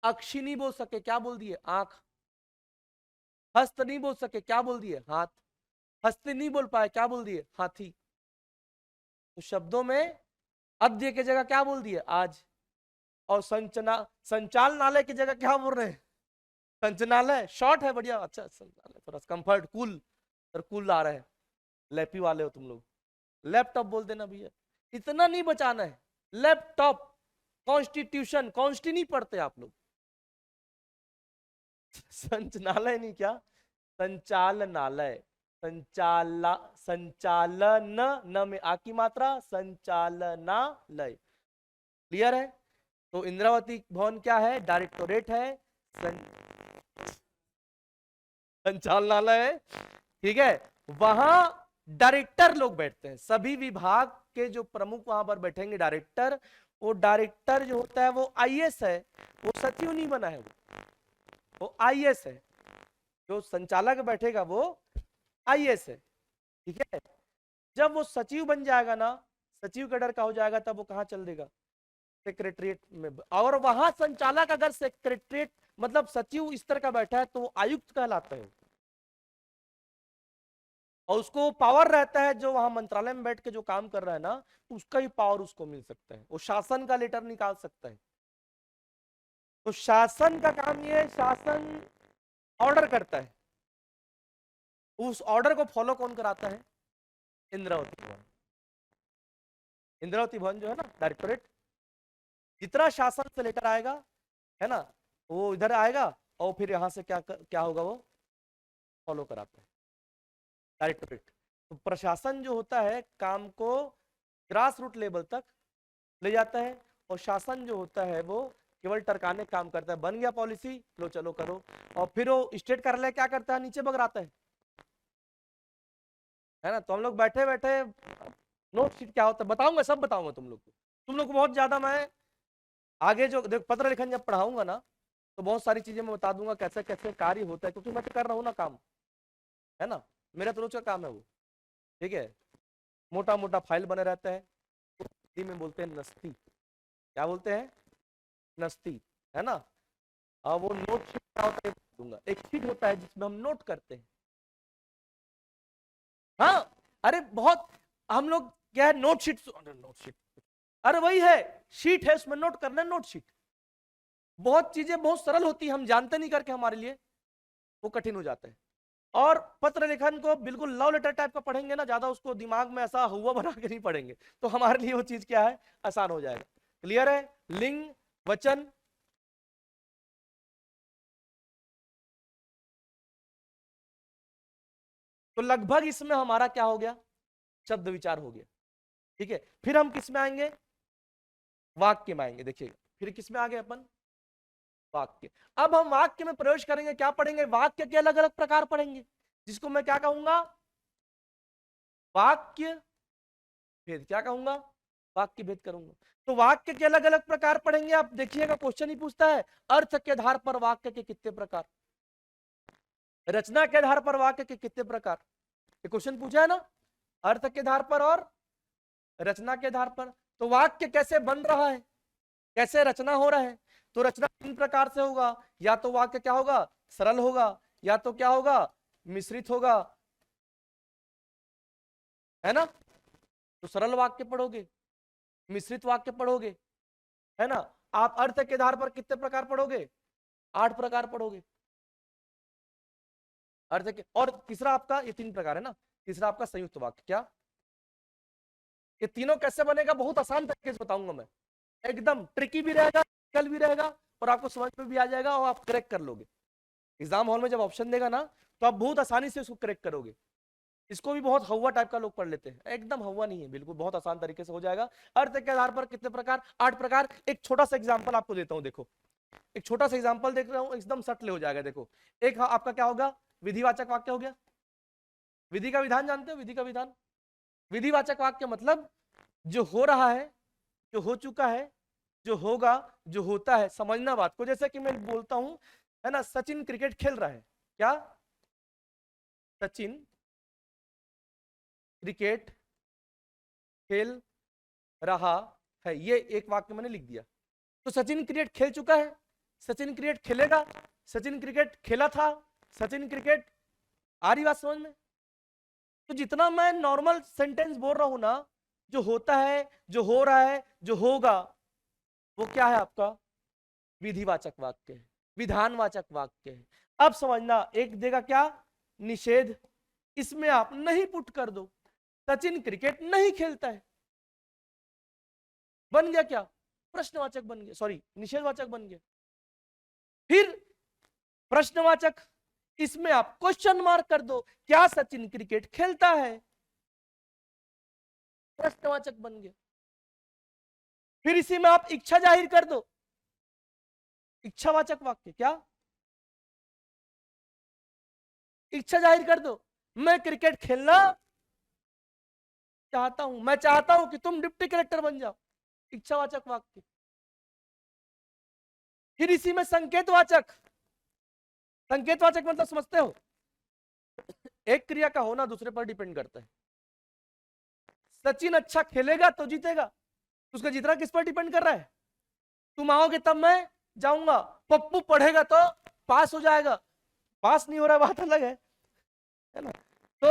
अक्षी नहीं बोल सके, क्या बोल दिए? आंख। हस्त नहीं बोल सके, क्या बोल दिए? हाथ। हस्ती नहीं बोल पाए, क्या बोल दिए? हाथी। तो शब्दों में अद्य की जगह क्या बोल दिए? आज। और संचालनालय की जगह क्या बोल रहे हैं? संचनालय। शॉर्ट है, बढ़िया, अच्छा संचालय, थोड़ा कंफर्ट, कूल, सर कूल आ रहे हैं, लैपी वाले हो तुम लोग। लैपटॉप बोल देना भैया, इतना नहीं बचाना है। लैपटॉप। कॉन्स्टिट्यूशन, कॉन्स्टी नहीं पढ़ते आप लोग। संचनालय नहीं, क्या? संचालनालय। संचालन, न में आ की मात्रा, संचालनालय। क्लियर है? तो इंद्रावती भवन क्या है? डायरेक्टोरेट है। संचालनालय है, ठीक है। वहां डायरेक्टर लोग बैठते हैं, सभी विभाग के जो प्रमुख वहां पर बैठेंगे डायरेक्टर। वो डायरेक्टर जो होता है वो आईएएस है, वो सचिव नहीं बना है, वो आईएएस है। जो संचालक बैठेगा वो आईएएस है, ठीक है। जब वो सचिव बन जाएगा ना, सचिव का डर का हो जाएगा, तब वो कहां चल देगा? सेक्रेटरीट में। और वहां संचालक अगर सेक्रेटरीट मतलब सचिव इस तरह का बैठा है तो वो आयुक्त कहलाता है। और उसको पावर रहता है, जो वहां मंत्रालय में बैठ के जो काम कर रहा है ना, उसका ही पावर उसको मिल सकता है, वो शासन का लेटर निकाल सकता है। तो शासन का काम ये है, शासन ऑर्डर करता है, उस ऑर्डर को फॉलो कौन कराता है? इंद्रावती भवन। इंद्रावती भवन जो है ना, डायरेक्टोरेट, जितना शासन से लेटर आएगा, है ना, वो इधर आएगा, और फिर यहां से क्या होगा, वो फॉलो कराता है डायरेक्टोरेट। तो प्रशासन जो होता है काम को ग्रास रूट लेवल तक ले जाता है, और शासन जो होता है वो केवल टरकाने काम करता है। बन गया पॉलिसी, लो चलो करो। और फिर वो स्टेट कार्यालय क्या करता है? नीचे बगराता है ना। तो हम लोग बैठे बैठे नोट शीट क्या होता है बताऊंगा, सब बताऊंगा तुम लोग को बहुत ज्यादा। मैं आगे जो देख पत्र लेखन जब पढ़ाऊंगा ना, तो बहुत सारी चीजें मैं बता दूंगा कैसे कैसे कार्य होता है, क्योंकि मैं तो कर रहा हूँ ना काम, है ना, मेरा तो रोज का काम है वो, ठीक है। मोटा मोटा फाइल बने रहता है, हिंदी में बोलते हैं नस्ती। क्या बोलते हैं? नस्ती, है ना। और वो नोट शीट क्या होता है दूंगा। एक शीट होता है जिसमें हम नोट करते हैं। हाँ, अरे बहुत, हम लोग क्या है, नोट शीट, नोट शीट, अरे वही है, शीट है, उसमें नोट करना है, नोट शीट। बहुत चीजें बहुत सरल होती है, हम जानते नहीं करके हमारे लिए वो कठिन हो जाता है। और पत्र लेखन को बिल्कुल लव लेटर टाइप का पढ़ेंगे ना, ज्यादा उसको दिमाग में ऐसा हुआ बना के नहीं पढ़ेंगे, तो हमारे लिए वो चीज क्या है, आसान हो जाएगा। क्लियर है? लिंग, वचन, तो लगभग इसमें हमारा क्या हो गया, शब्द विचार हो गया, ठीक है। फिर हम किस में आएंगे? वाक्य में आएंगे। देखिएगा, फिर किस में आ गए अपन? वाक्य। अब हम वाक्य में प्रवेश करेंगे, क्या पढ़ेंगे? वाक्य के अलग अलग प्रकार पढ़ेंगे, जिसको मैं क्या कहूंगा? वाक्य भेद। क्या कहूंगा? वाक्य भेद करूंगा। तो वाक्य के अलग अलग प्रकार पढ़ेंगे। आप देखिएगा, क्वेश्चन ही पूछता है अर्थ के आधार पर वाक्य के कितने प्रकार, रचना के आधार पर वाक्य के कितने प्रकार। ये क्वेश्चन पूछा है ना, अर्थ के आधार पर और रचना के आधार पर। तो वाक्य कैसे बन रहा है, कैसे रचना हो रहा है? तो रचना तीन प्रकार से होगा, या तो वाक्य क्या होगा, सरल होगा, या तो क्या होगा, मिश्रित होगा, है ना। तो सरल वाक्य पढ़ोगे, मिश्रित वाक्य पढ़ोगे, है ना। आप अर्थ के आधार पर कितने प्रकार पढ़ोगे? 8 प्रकार पढ़ोगे अर्थ के। और तीसरा आपका, ये 3 प्रकार है ना, तीसरा आपका संयुक्त वाक्य। क्या ये तीनों कैसे बनेगा? बहुत आसान तरीके से बताऊंगा मैं, एकदम ट्रिकी भी रहेगा, कल भी रहेगा, और आपको समझ में भी आ जाएगा, और आप करेक्ट कर लोगे। एग्जाम हॉल में जब ऑप्शन देगा ना, तो आप बहुत आसानी से उसको करेक्ट करोगे। इसको भी बहुत हवा टाइप का लोग पढ़ लेते हैं, एकदम हवा नहीं है, बिल्कुल बहुत आसान तरीके से हो जाएगा। अर्थ के आधार पर कितने प्रकार? 8 प्रकार। एक छोटा सा एग्जांपल आपको देता हूं, देखो, एक छोटा सा एग्जांपल देख रहा हूं, एकदम सटले हो जाएगा। देखो, एक आपका क्या होगा, विधिवाचक वाक्य हो गया। विधि का विधान जानते हो? विधि का विधान, विधिवाचक वाक्य मतलब जो हो रहा है, जो हो चुका है, जो होगा, जो होता है। समझना बात को, जैसे कि मैं बोलता हूं, है ना, सचिन क्रिकेट खेल रहा है। क्या? सचिन क्रिकेट खेल रहा है, ये एक वाक्य मैंने लिख दिया। तो सचिन क्रिकेट खेल चुका है, सचिन क्रिकेट खेलेगा, सचिन क्रिकेट खेला था, सचिन क्रिकेट, आ रही बात समझ में? तो जितना मैं नॉर्मल सेंटेंस बोल रहा हूं ना, जो होता है, जो हो रहा है, जो होगा, वो क्या है आपका? विधिवाचक वाक्य है, विधानवाचक वाक्य है। अब समझना, एक देगा क्या? निषेध। इसमें आप नहीं पुट कर दो, सचिन क्रिकेट नहीं खेलता है, बन गया क्या? प्रश्नवाचक बन गया, सॉरी निषेधवाचक बन गया। फिर प्रश्नवाचक, इसमें आप क्वेश्चन मार्क कर दो, क्या सचिन क्रिकेट खेलता है? प्रश्नवाचक बन गया। फिर इसी में आप इच्छा जाहिर कर दो, इच्छावाचक वाक्य, क्या? इच्छा जाहिर कर दो, मैं क्रिकेट खेलना चाहता हूं, मैं चाहता हूं कि तुम डिप्टी कलेक्टर बन जाओ, इच्छावाचक वाक्य। फिर इसी में संकेतवाचक, संकेतवाचक मतलब समझते हो? एक क्रिया का होना दूसरे पर डिपेंड करता है। सचिन अच्छा खेलेगा तो जीतेगा, उसका जीतना किस पर डिपेंड कर रहा है? तुम आओगे तब मैं जाऊंगा। पप्पू पढ़ेगा तो पास हो जाएगा, पास नहीं हो रहा बात अलग है ना? तो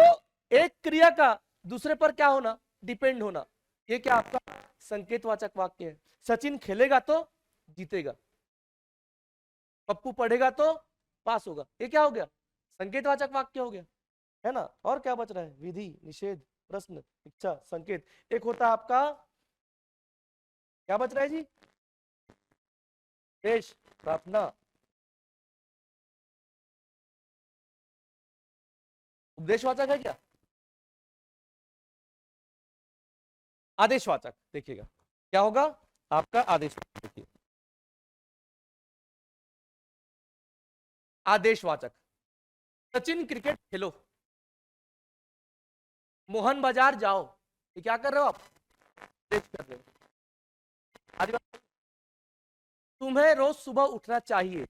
एक क्रिया का दूसरे पर क्या होना? डिपेंड होना। ये क्या आपका संकेतवाचक वाक्य है। सचिन खेलेगा तो जीतेगा, पप्पू पढ़ेगा तो पास होगा, ये क्या हो गया? संकेतवाचक वाक्य हो गया, है ना? और क्या बच रहा है? विधि, निषेध, प्रश्न, इच्छा, संकेत। एक होता है आपका, क्या बच रहा है जी? देश, प्रार्थना, उपदेशवाचक है क्या? आदेशवाचक। देखिएगा क्या होगा आपका आदेश, देखिए आदेशवाचक। सचिन क्रिकेट खेलो, मोहन बाजार जाओ, ये क्या कर रहे हो आप? आदेश कर रहे हो। आदि बात, तुम्हें रोज सुबह उठना चाहिए।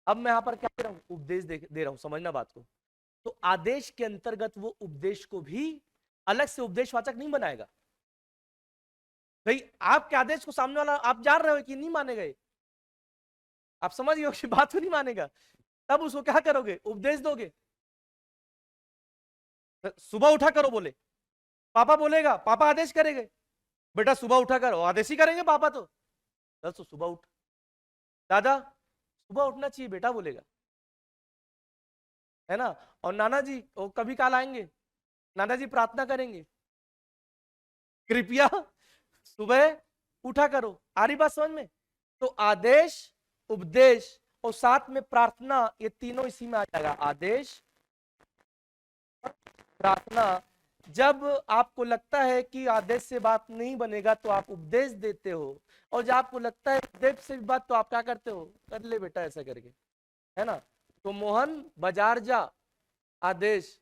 अब मैं यहां पर क्या दे रहा हूं? उपदेश दे रहा हूं, समझना बात को। तो आदेश के अंतर्गत वो उपदेश को भी अलग से उपदेशवाचक नहीं बनाएगा। भाई आपके आदेश को सामने वाला आप जान रहे हो कि नहीं मानेगा, आप समझ गए कि बात को नहीं मानेगा, तब उसको क्या करोगे? उपदेश दोगे। सुबह उठा करो बोले, पापा बोलेगा, पापा आदेश करेंगे, बेटा सुबह उठा करो, आदेश ही करेंगे पापा तो। बस तो सुबह उठ, दादा सुबह उठना चाहिए बेटा बोलेगा, है ना? और नाना जी वो कभी काल आएंगे, नाना जी प्रार्थना करेंगे, कृपया सुबह उठा करो। आ रही बात समझ में? तो आदेश, उपदेश और साथ में प्रार्थना, ये तीनों इसी में आ जाएगा। आदेश, प्रार्थना। जब आपको लगता है कि आदेश से बात नहीं बनेगा तो आप उपदेश देते हो, और जब आपको लगता है उपदेश से भी बात, तो आप क्या करते हो? कर ले बेटा ऐसा करके, है ना? तो मोहन बाजार जा, आदेश,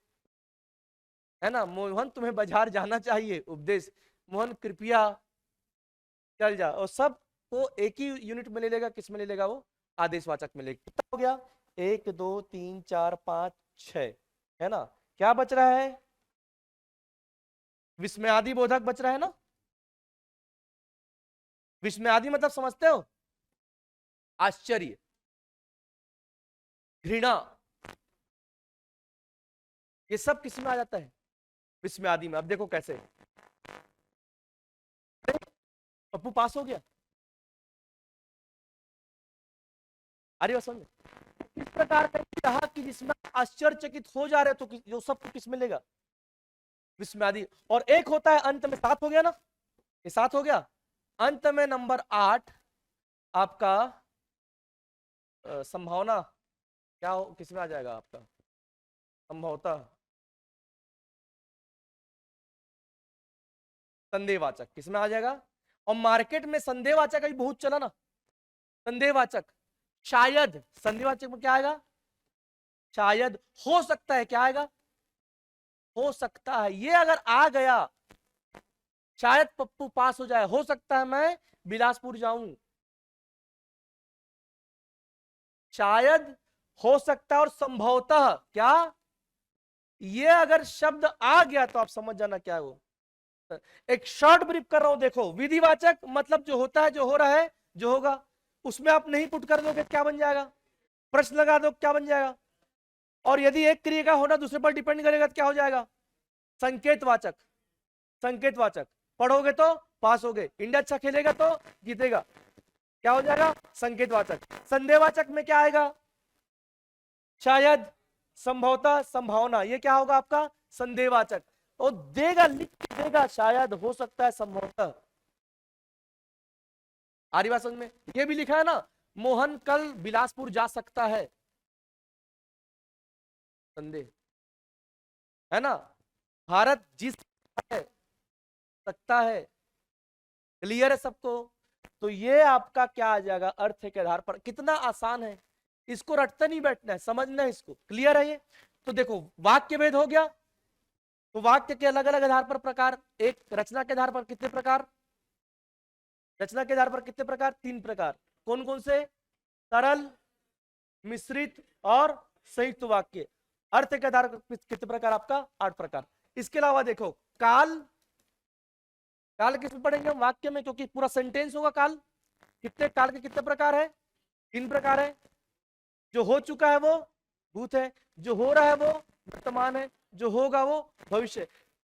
है ना? मोहन तुम्हें बाजार जाना चाहिए, उपदेश। मोहन कृपया चल जा। और सब को एक ही यूनिट में ले लेगा, किस में ले लेगा? वो आदेशवाचक में लेगा। कितना हो गया? 1 2 3 4 5 6, है ना? क्या बच रहा है? विस्मयादि बोधक बच रहा है ना? विस्मयादि मतलब समझते हो? आश्चर्य, घृणा, ये सब किस में आ जाता है? विस्मयादि में। अब देखो कैसे, पप्पू पास हो गया। अरे समझ, इस प्रकार का कहा कि जिसमें आश्चर्यचकित हो जा रहे, तो जो सबको किस में लेगा? विस्मयादि। और एक होता है अंत में, 7 हो गया ना? ये 7 हो गया। अंत में नंबर 8 आपका संभावना, क्या हो, किस में आ जाएगा आपका? संभवतः, संदेहवाचक किस में आ जाएगा? और मार्केट में संदेहवाचक अभी बहुत चला ना, संदेहवाचक। शायद, संदेहवाचक में क्या आएगा? शायद। हो सकता है, क्या आएगा? हो सकता है। ये अगर आ गया, शायद पप्पू पास हो जाए, हो सकता है मैं बिलासपुर जाऊं, शायद, हो सकता है और संभवतः, क्या? ये अगर शब्द आ गया तो आप समझ जाना क्या है वो। एक शॉर्ट ब्रीफ कर रहा हूं, देखो। विधिवाचक मतलब जो होता है, जो हो रहा है, जो होगा, उसमें आप नहीं पुट कर दोगे, क्या बन जाएगा? प्रश्न लगा दो, क्या बन जाएगा? और यदि एक क्रिया का होना दूसरे पर डिपेंड करेगा तो क्या हो जाएगा? संकेतवाचक। संकेतवाचक। पढ़ोगे तो पास होगे, इंडिया अच्छा खेलेगा तो जीतेगा, क्या हो जाएगा? संकेतवाचक। संदेहवाचक में क्या आएगा? शायद, संभवतः, संभावना, ये क्या होगा आपका? संदेहवाचक। और देगा, लिख के देगा, शायद, हो सकता है, संभवतः। आ रही बात समझ में? ये भी लिखा है ना, मोहन कल बिलासपुर जा सकता है, संदेह है ना। भारत जीत सकता है। क्लियर है सबको? तो ये आपका क्या आ जाएगा? अर्थ के आधार पर। कितना आसान है, इसको रटते नहीं बैठना है, समझना है इसको। क्लियर है ये? तो देखो, वाक्य भेद हो गया। तो वाक्य के अलग अलग आधार पर प्रकार, एक रचना के आधार पर कितने प्रकार? रचना के आधार पर कितने प्रकार? 3 प्रकार। कौन कौन से? सरल, मिश्रित और संयुक्त वाक्य। अर्थ के आधार पर कितने प्रकार? आपका 8 प्रकार। इसके अलावा देखो, काल। काल किसमें पढ़ेंगे हम? वाक्य में, क्योंकि पूरा सेंटेंस होगा काल। कितने काल के कितने प्रकार है? 3 प्रकार है। जो हो चुका है वो भूत है, जो हो रहा है वो वर्तमान है, जो होगा वो भविष्य।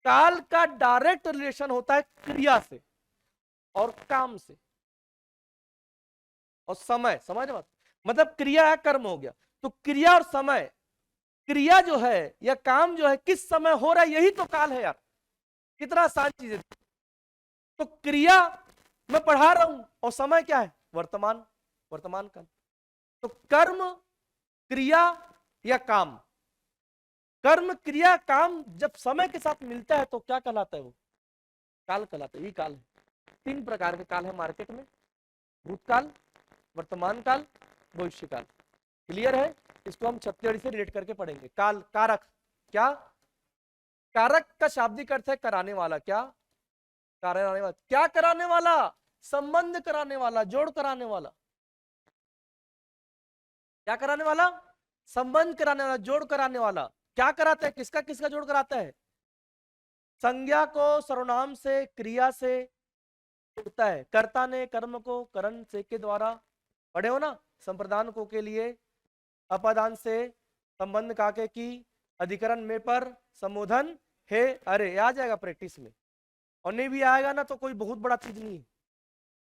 काल का डायरेक्ट रिलेशन होता है क्रिया से और काम से और समय। समझ बात? मतलब क्रिया है, कर्म हो गया। तो क्रिया और समय, क्रिया जो है या काम जो है किस समय हो रहा है, यही तो काल है यार। कितना आसान चीज है। तो क्रिया मैं पढ़ा रहा हूं और समय क्या है? वर्तमान, वर्तमान काल। तो कर्म, क्रिया या काम, कर्म, क्रिया, काम जब समय के साथ मिलता है तो क्या कहलाता है? वो काल कहलाता है। ये काल है। 3 प्रकार के काल है मार्केट में, भूतकाल, वर्तमान काल, भविष्य काल। क्लियर है? इसको हम छत्तीसगढ़ी से रिलेट करके पढ़ेंगे। काल, कारक। क्या? कारक का शाब्दिक अर्थ है कराने वाला। क्या? कराने वाला। क्या कराने वाला? संबंध कराने वाला, जोड़ कराने वाला। क्या कराने वाला? संबंध कराने वाला, जोड़ कराने वाला। क्या कराता है? किसका किसका जोड़ कराता है? संज्ञा को सर्वनाम से, क्रिया से जोड़ता है। कर्ता ने कर्म को करण से के द्वारा, पढ़े हो ना, संप्रदान को के लिए, अपादान से, संबंध काके की, अधिकरण में पर, संबोधन है। अरे आ जाएगा प्रैक्टिस में। और नहीं भी आएगा ना तो कोई बहुत बड़ा चीज नहीं है।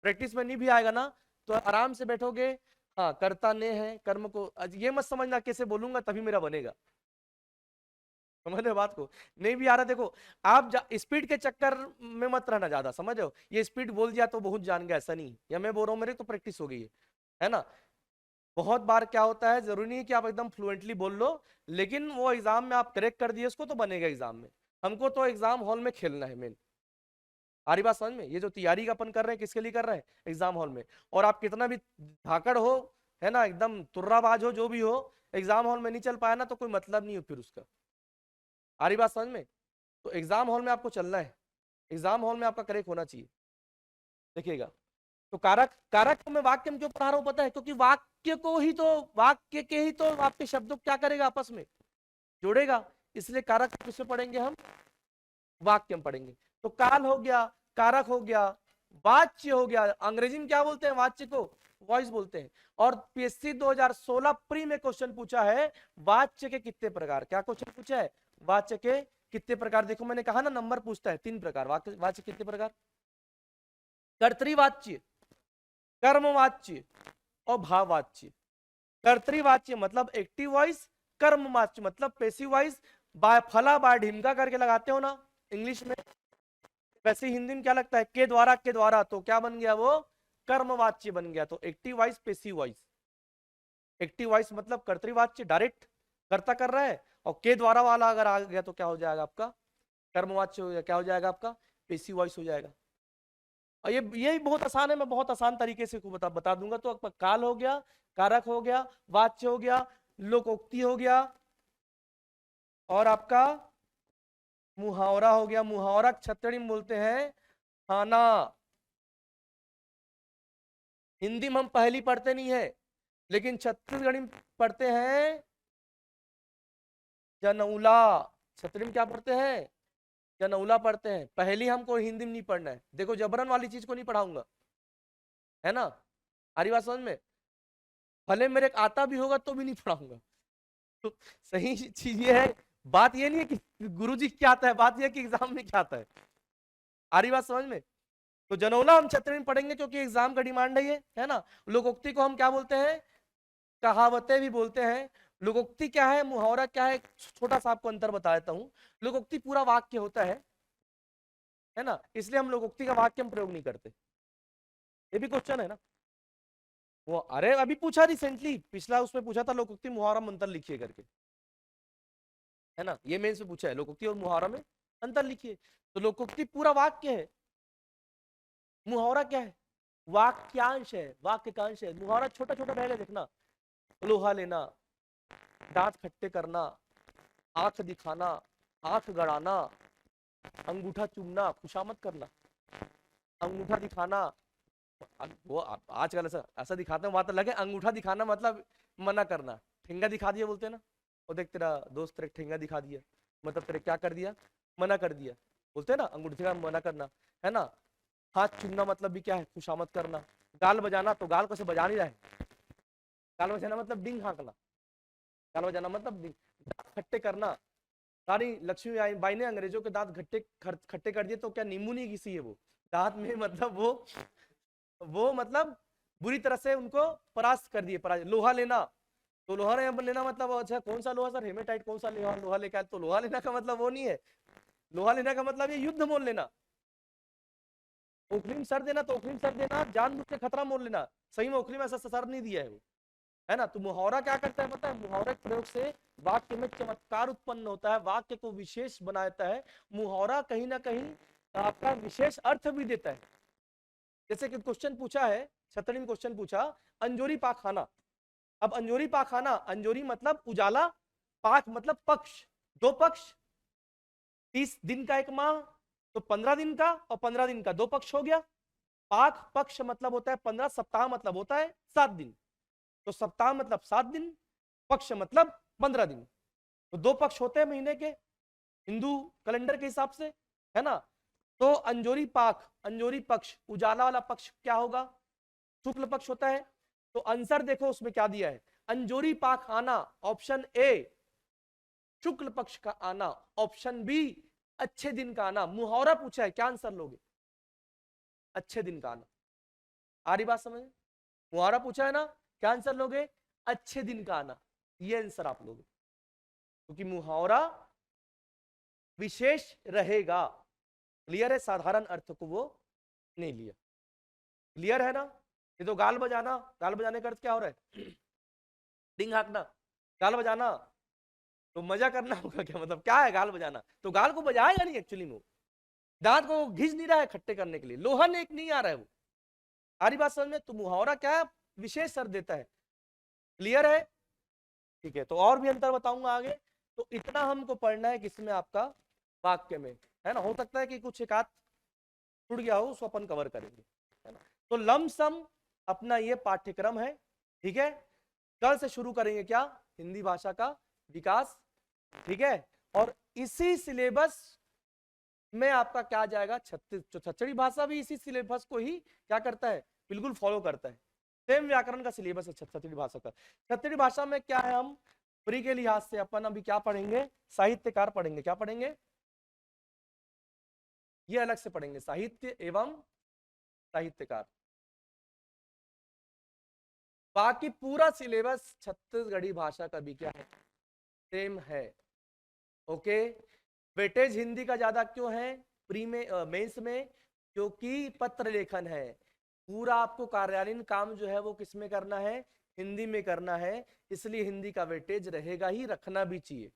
प्रैक्टिस में नहीं भी आएगा ना तो आराम से बैठोगे। हाँ, कर्ता ने है, कर्म को, ये मत समझना कैसे बोलूंगा तभी मेरा बनेगा। समझ रहे बात को? नहीं भी आ रहा, देखो आप स्पीड के चक्कर में मत रहना ज्यादा। समझ रहे हो? ये स्पीड बोल दिया तो बहुत जान गया, ऐसा नहीं। या मैं बोल रहा हूँ मेरे तो प्रैक्टिस हो गई है ना। बहुत बार क्या होता है, जरूरी नहीं कि आप एकदम फ्लुएंटली बोल लो, लेकिन वो एग्जाम में आप करेक्ट कर दिए उसको तो बनेगा एग्जाम में। हमको तो एग्जाम हॉल में खेलना है मेन। आ रही बात समझ में? ये जो तैयारी का अपन कर रहे हैं किसके लिए कर रहे हैं? एग्जाम हॉल में। और आप कितना भी धाकड़ हो, है ना, एकदम तुर्राबाज हो, जो भी हो, एग्जाम हॉल में नहीं चल पाया ना तो कोई मतलब नहीं हो फिर उसका। आ रही बात समझ में? तो एग्जाम हॉल में आपको चलना है, एग्जाम हॉल में आपका करेक्ट होना चाहिए। देखिएगा, तो कारक, कारक को मैं वाक्य में क्यों पढ़ा रहा हूं पता है? क्योंकि वाक्य को ही तो, वाक्य के ही तो आपके शब्दों को क्या करेगा? आपस में जोड़ेगा। इसलिए कारक किससे पढ़ेंगे हम? वाक्य में पढ़ेंगे। तो काल हो गया, कारक हो गया, वाच्य हो गया। अंग्रेजी में क्या बोलते हैं वाच्य को? वॉइस बोलते हैं। और पीएससी 2016 प्री में क्वेश्चन पूछा है, वाच्य के कितने प्रकार? क्या क्वेश्चन पूछा है? वाच्य के कितने प्रकार? देखो मैंने कहा ना, नंबर पूछता है। 3 प्रकार। वाच्य कितने प्रकार? कर्तृवाच्य, कर्मवाच्य और भाववाच्य। कर्तृवाच्य मतलब एक्टिव वॉइस, कर्मवाच्य मतलब पैसिव वॉइस। बाय फला बाय ढिमका करके लगाते हो ना इंग्लिश में, वैसे हिंदी में क्या लगता है? के द्वारा, के द्वारा। तो क्या बन गया वो? कर्मवाच्य बन गया। तो active voice, passive voice. Active voice मतलब कर्तृवाच्य, डायरेक्ट कर्ता कर रहा है, और के द्वारा वाला अगर आ गया तो क्या हो जाएगा आपका? कर्मवाच्य हो जाएगा। क्या हो जाएगा आपका? पैसिव वॉइस हो जाएगा। और ये बहुत आसान है, मैं बहुत आसान तरीके से बता दूंगा। तो आपका काल हो गया, कारक हो गया, वाच्य हो गया, लोकोक्ति हो गया, और आपका मुहावरा हो गया। मुहावरा छत्तीसगढ़ी में बोलते हैं खाना। हिंदी में हम पहली पढ़ते नहीं है, लेकिन छत्तीसगढ़ी में पढ़ते हैं जनौला। छत्तीसगढ़ी में क्या पढ़ते हैं? जनौला पढ़ते हैं। पहली हमको हिंदी में नहीं पढ़ना है। देखो जबरन वाली चीज को नहीं पढ़ाऊंगा, है ना। हरी बात समझ में? भले मेरे आता भी होगा तो भी नहीं पढ़ाऊंगा। तो सही चीज ये है, बात ये नहीं है कि गुरुजी क्या आता है, बात ये है कि एग्जाम में क्या आता है। आ रही बात समझ में? तो जनौला हम छतरी में पढ़ेंगे क्योंकि एग्जाम का डिमांड है ये, है ना। लोकोक्ति को हम क्या बोलते हैं, कहावतें भी बोलते हैं। लोकोक्ति क्या है, मुहावरा क्या है, छोटा सा आपको अंतर बता देता हूं। लोकोक्ति पूरा वाक्य होता है ना, इसलिए हम लोकोक्ति का वाक्य हम प्रयोग नहीं करते। ये भी क्वेश्चन है ना, वो अरे अभी पूछा रिसेंटली, पिछला उसमें पूछा था लोकोक्ति मुहावरा में अंतर लिखिए करके, है ना। ये मेन से पूछा है, लोकोक्ति और मुहावरा में अंतर लिखिए। तो लोकोक्ति पूरा वाक्य है, मुहावरा क्या है, वाक्यांश है, वाक्य का अंश है। मुहावरा छोटा छोटा रहेगा, देखना। लोहा लेना, दांत खट्टे करना, आंख दिखाना, आंख गड़ाना, अंगूठा चूमना, खुशामद करना, अंगूठा दिखाना। वो आजकल ऐसा ऐसा दिखाते हैं, बात अलग है। अंगूठा दिखाना मतलब मना करना, ठेंगा दिखा दिया बोलते हैं ना। और देख तेरा दोस्त तेरे ठेंगा दिखा दिया, मतलब तेरे क्या कर दिया, मना कर दिया, बोलते हैं ना अंगूठे का मना करना, है ना। हाथ चूमना मतलब भी क्या है, खुशामद करना। गाल बजाना, तो गाल को से बजा नहीं रहा है, गाल बजाना मतलब डिंग हाँकना, गाल बजाना मतलब डिंग। दांत खट्टे करना, रानी लक्ष्मी बाई ने अंग्रेजों के दांत खट्टे कर दिए, तो क्या नींबू नहीं घिसी है वो दांत में, मतलब वो मतलब बुरी तरह से उनको परास्त कर दिए, लोहा लेना, तो लोहा लेना मतलब अच्छा कौन सा लोहा सर, हेमेटाइट कौन सा लोहा लेकर आए, तो लोहा लेना का मतलब वो नहीं है। लोहा लेना का मतलब ये युद्ध मोल लेना। ओखली में सर देना, तो ओखली में सर देना जानबूझ के खतरा मोल लेना, सही में ओखली में ऐसा सर नहीं दिया है वो, है ना। तो मुहावरा क्या करता है पता है, मुहावरा के प्रयोग से वाक्य में चमत्कार उत्पन्न होता है, वाक्य को विशेष बनाता है। मुहावरा कहीं ना कहीं आपका विशेष अर्थ भी देता है। जैसे कि क्वेश्चन पूछा है, छतरी में क्वेश्चन पूछा, अंजोरी पाक खाना। अब अंजोरी पाक खाना, अंजोरी मतलब उजाला, पाक मतलब पक्ष, दो पक्ष, 30 दिन का एक माह, तो 15 दिन का और 15 दिन का, दो पक्ष हो गया। पाक पक्ष मतलब होता है 15, सप्ताह मतलब होता है 7 दिन, तो सप्ताह मतलब 7 दिन, पक्ष मतलब 15 दिन, तो दो पक्ष होते हैं महीने के हिंदू कैलेंडर के हिसाब से, है ना। तो अंजोरी पाक, अंजोरी पक्ष, उजाला वाला पक्ष क्या होगा, शुक्ल पक्ष होता है। तो आंसर देखो उसमें क्या दिया है, अंजोरी पाक आना, ऑप्शन ए शुक्ल पक्ष का आना, ऑप्शन बी अच्छे दिन का आना। मुहावरा पूछा है, क्या आंसर लोगे, अच्छे दिन का आना। आ रही बात समझ, मुहावरा पूछा है ना, क्या आंसर लोगे, अच्छे दिन का आना, ये आंसर आप लोगे, क्योंकि मुहावरा विशेष रहेगा। क्लियर है, साधारण अर्थ को वो नहीं लिया। क्लियर है ना। ये तो गाल बजाना, गाल बजाने का अर्थ क्या हो रहा है, डिंग हाँकना, गाल बजाना तो मजा करना होगा क्या, मतलब क्या है गाल बजाना, तो गाल को बजाएगा नहीं एक्चुअली में, दांत को घिस नहीं रहा है खट्टे करने के लिए, लोहा ने एक नहीं आ रहा है वो। सारी बात समझ में। तो मुहावरा क्या है, विशेष अर्थ देता है। क्लियर है, ठीक है। तो और भी अंतर बताऊंगा आगे। तो इतना हमको पढ़ना है किसमें, आपका वाक्य में, है ना। हो सकता है कि कुछ एक आध छूट गया हो, उसको अपन कवर करेंगे, है ना। तो लमसम अपना ये पाठ्यक्रम है, ठीक है। कल से शुरू करेंगे क्या, हिंदी भाषा का विकास, ठीक है। और इसी सिलेबस में आपका क्या जाएगा, छत्तीसगढ़ी भाषा भी इसी सिलेबस को ही क्या करता है, बिल्कुल फॉलो करता है। सेम व्याकरण का सिलेबस है छत्तीसगढ़ी भाषा का। छत्तीसगढ़ी भाषा में क्या है, हम फ्री के लिहाज से अपन अभी क्या पढ़ेंगे, साहित्यकार पढ़ेंगे। क्या पढ़ेंगे, ये अलग से पढ़ेंगे, साहित्य एवं साहित्यकार। बाकी पूरा सिलेबस छत्तीसगढ़ी भाषा का भी क्या है, सेम है। ओके। वेटेज हिंदी का ज्यादा क्यों है प्री में, मेंस में, क्योंकि पत्र लेखन है। पूरा आपको कार्यालयीन काम जो है वो किसमें करना है, हिंदी में करना है, इसलिए हिंदी का वेटेज रहेगा ही, रखना भी चाहिए।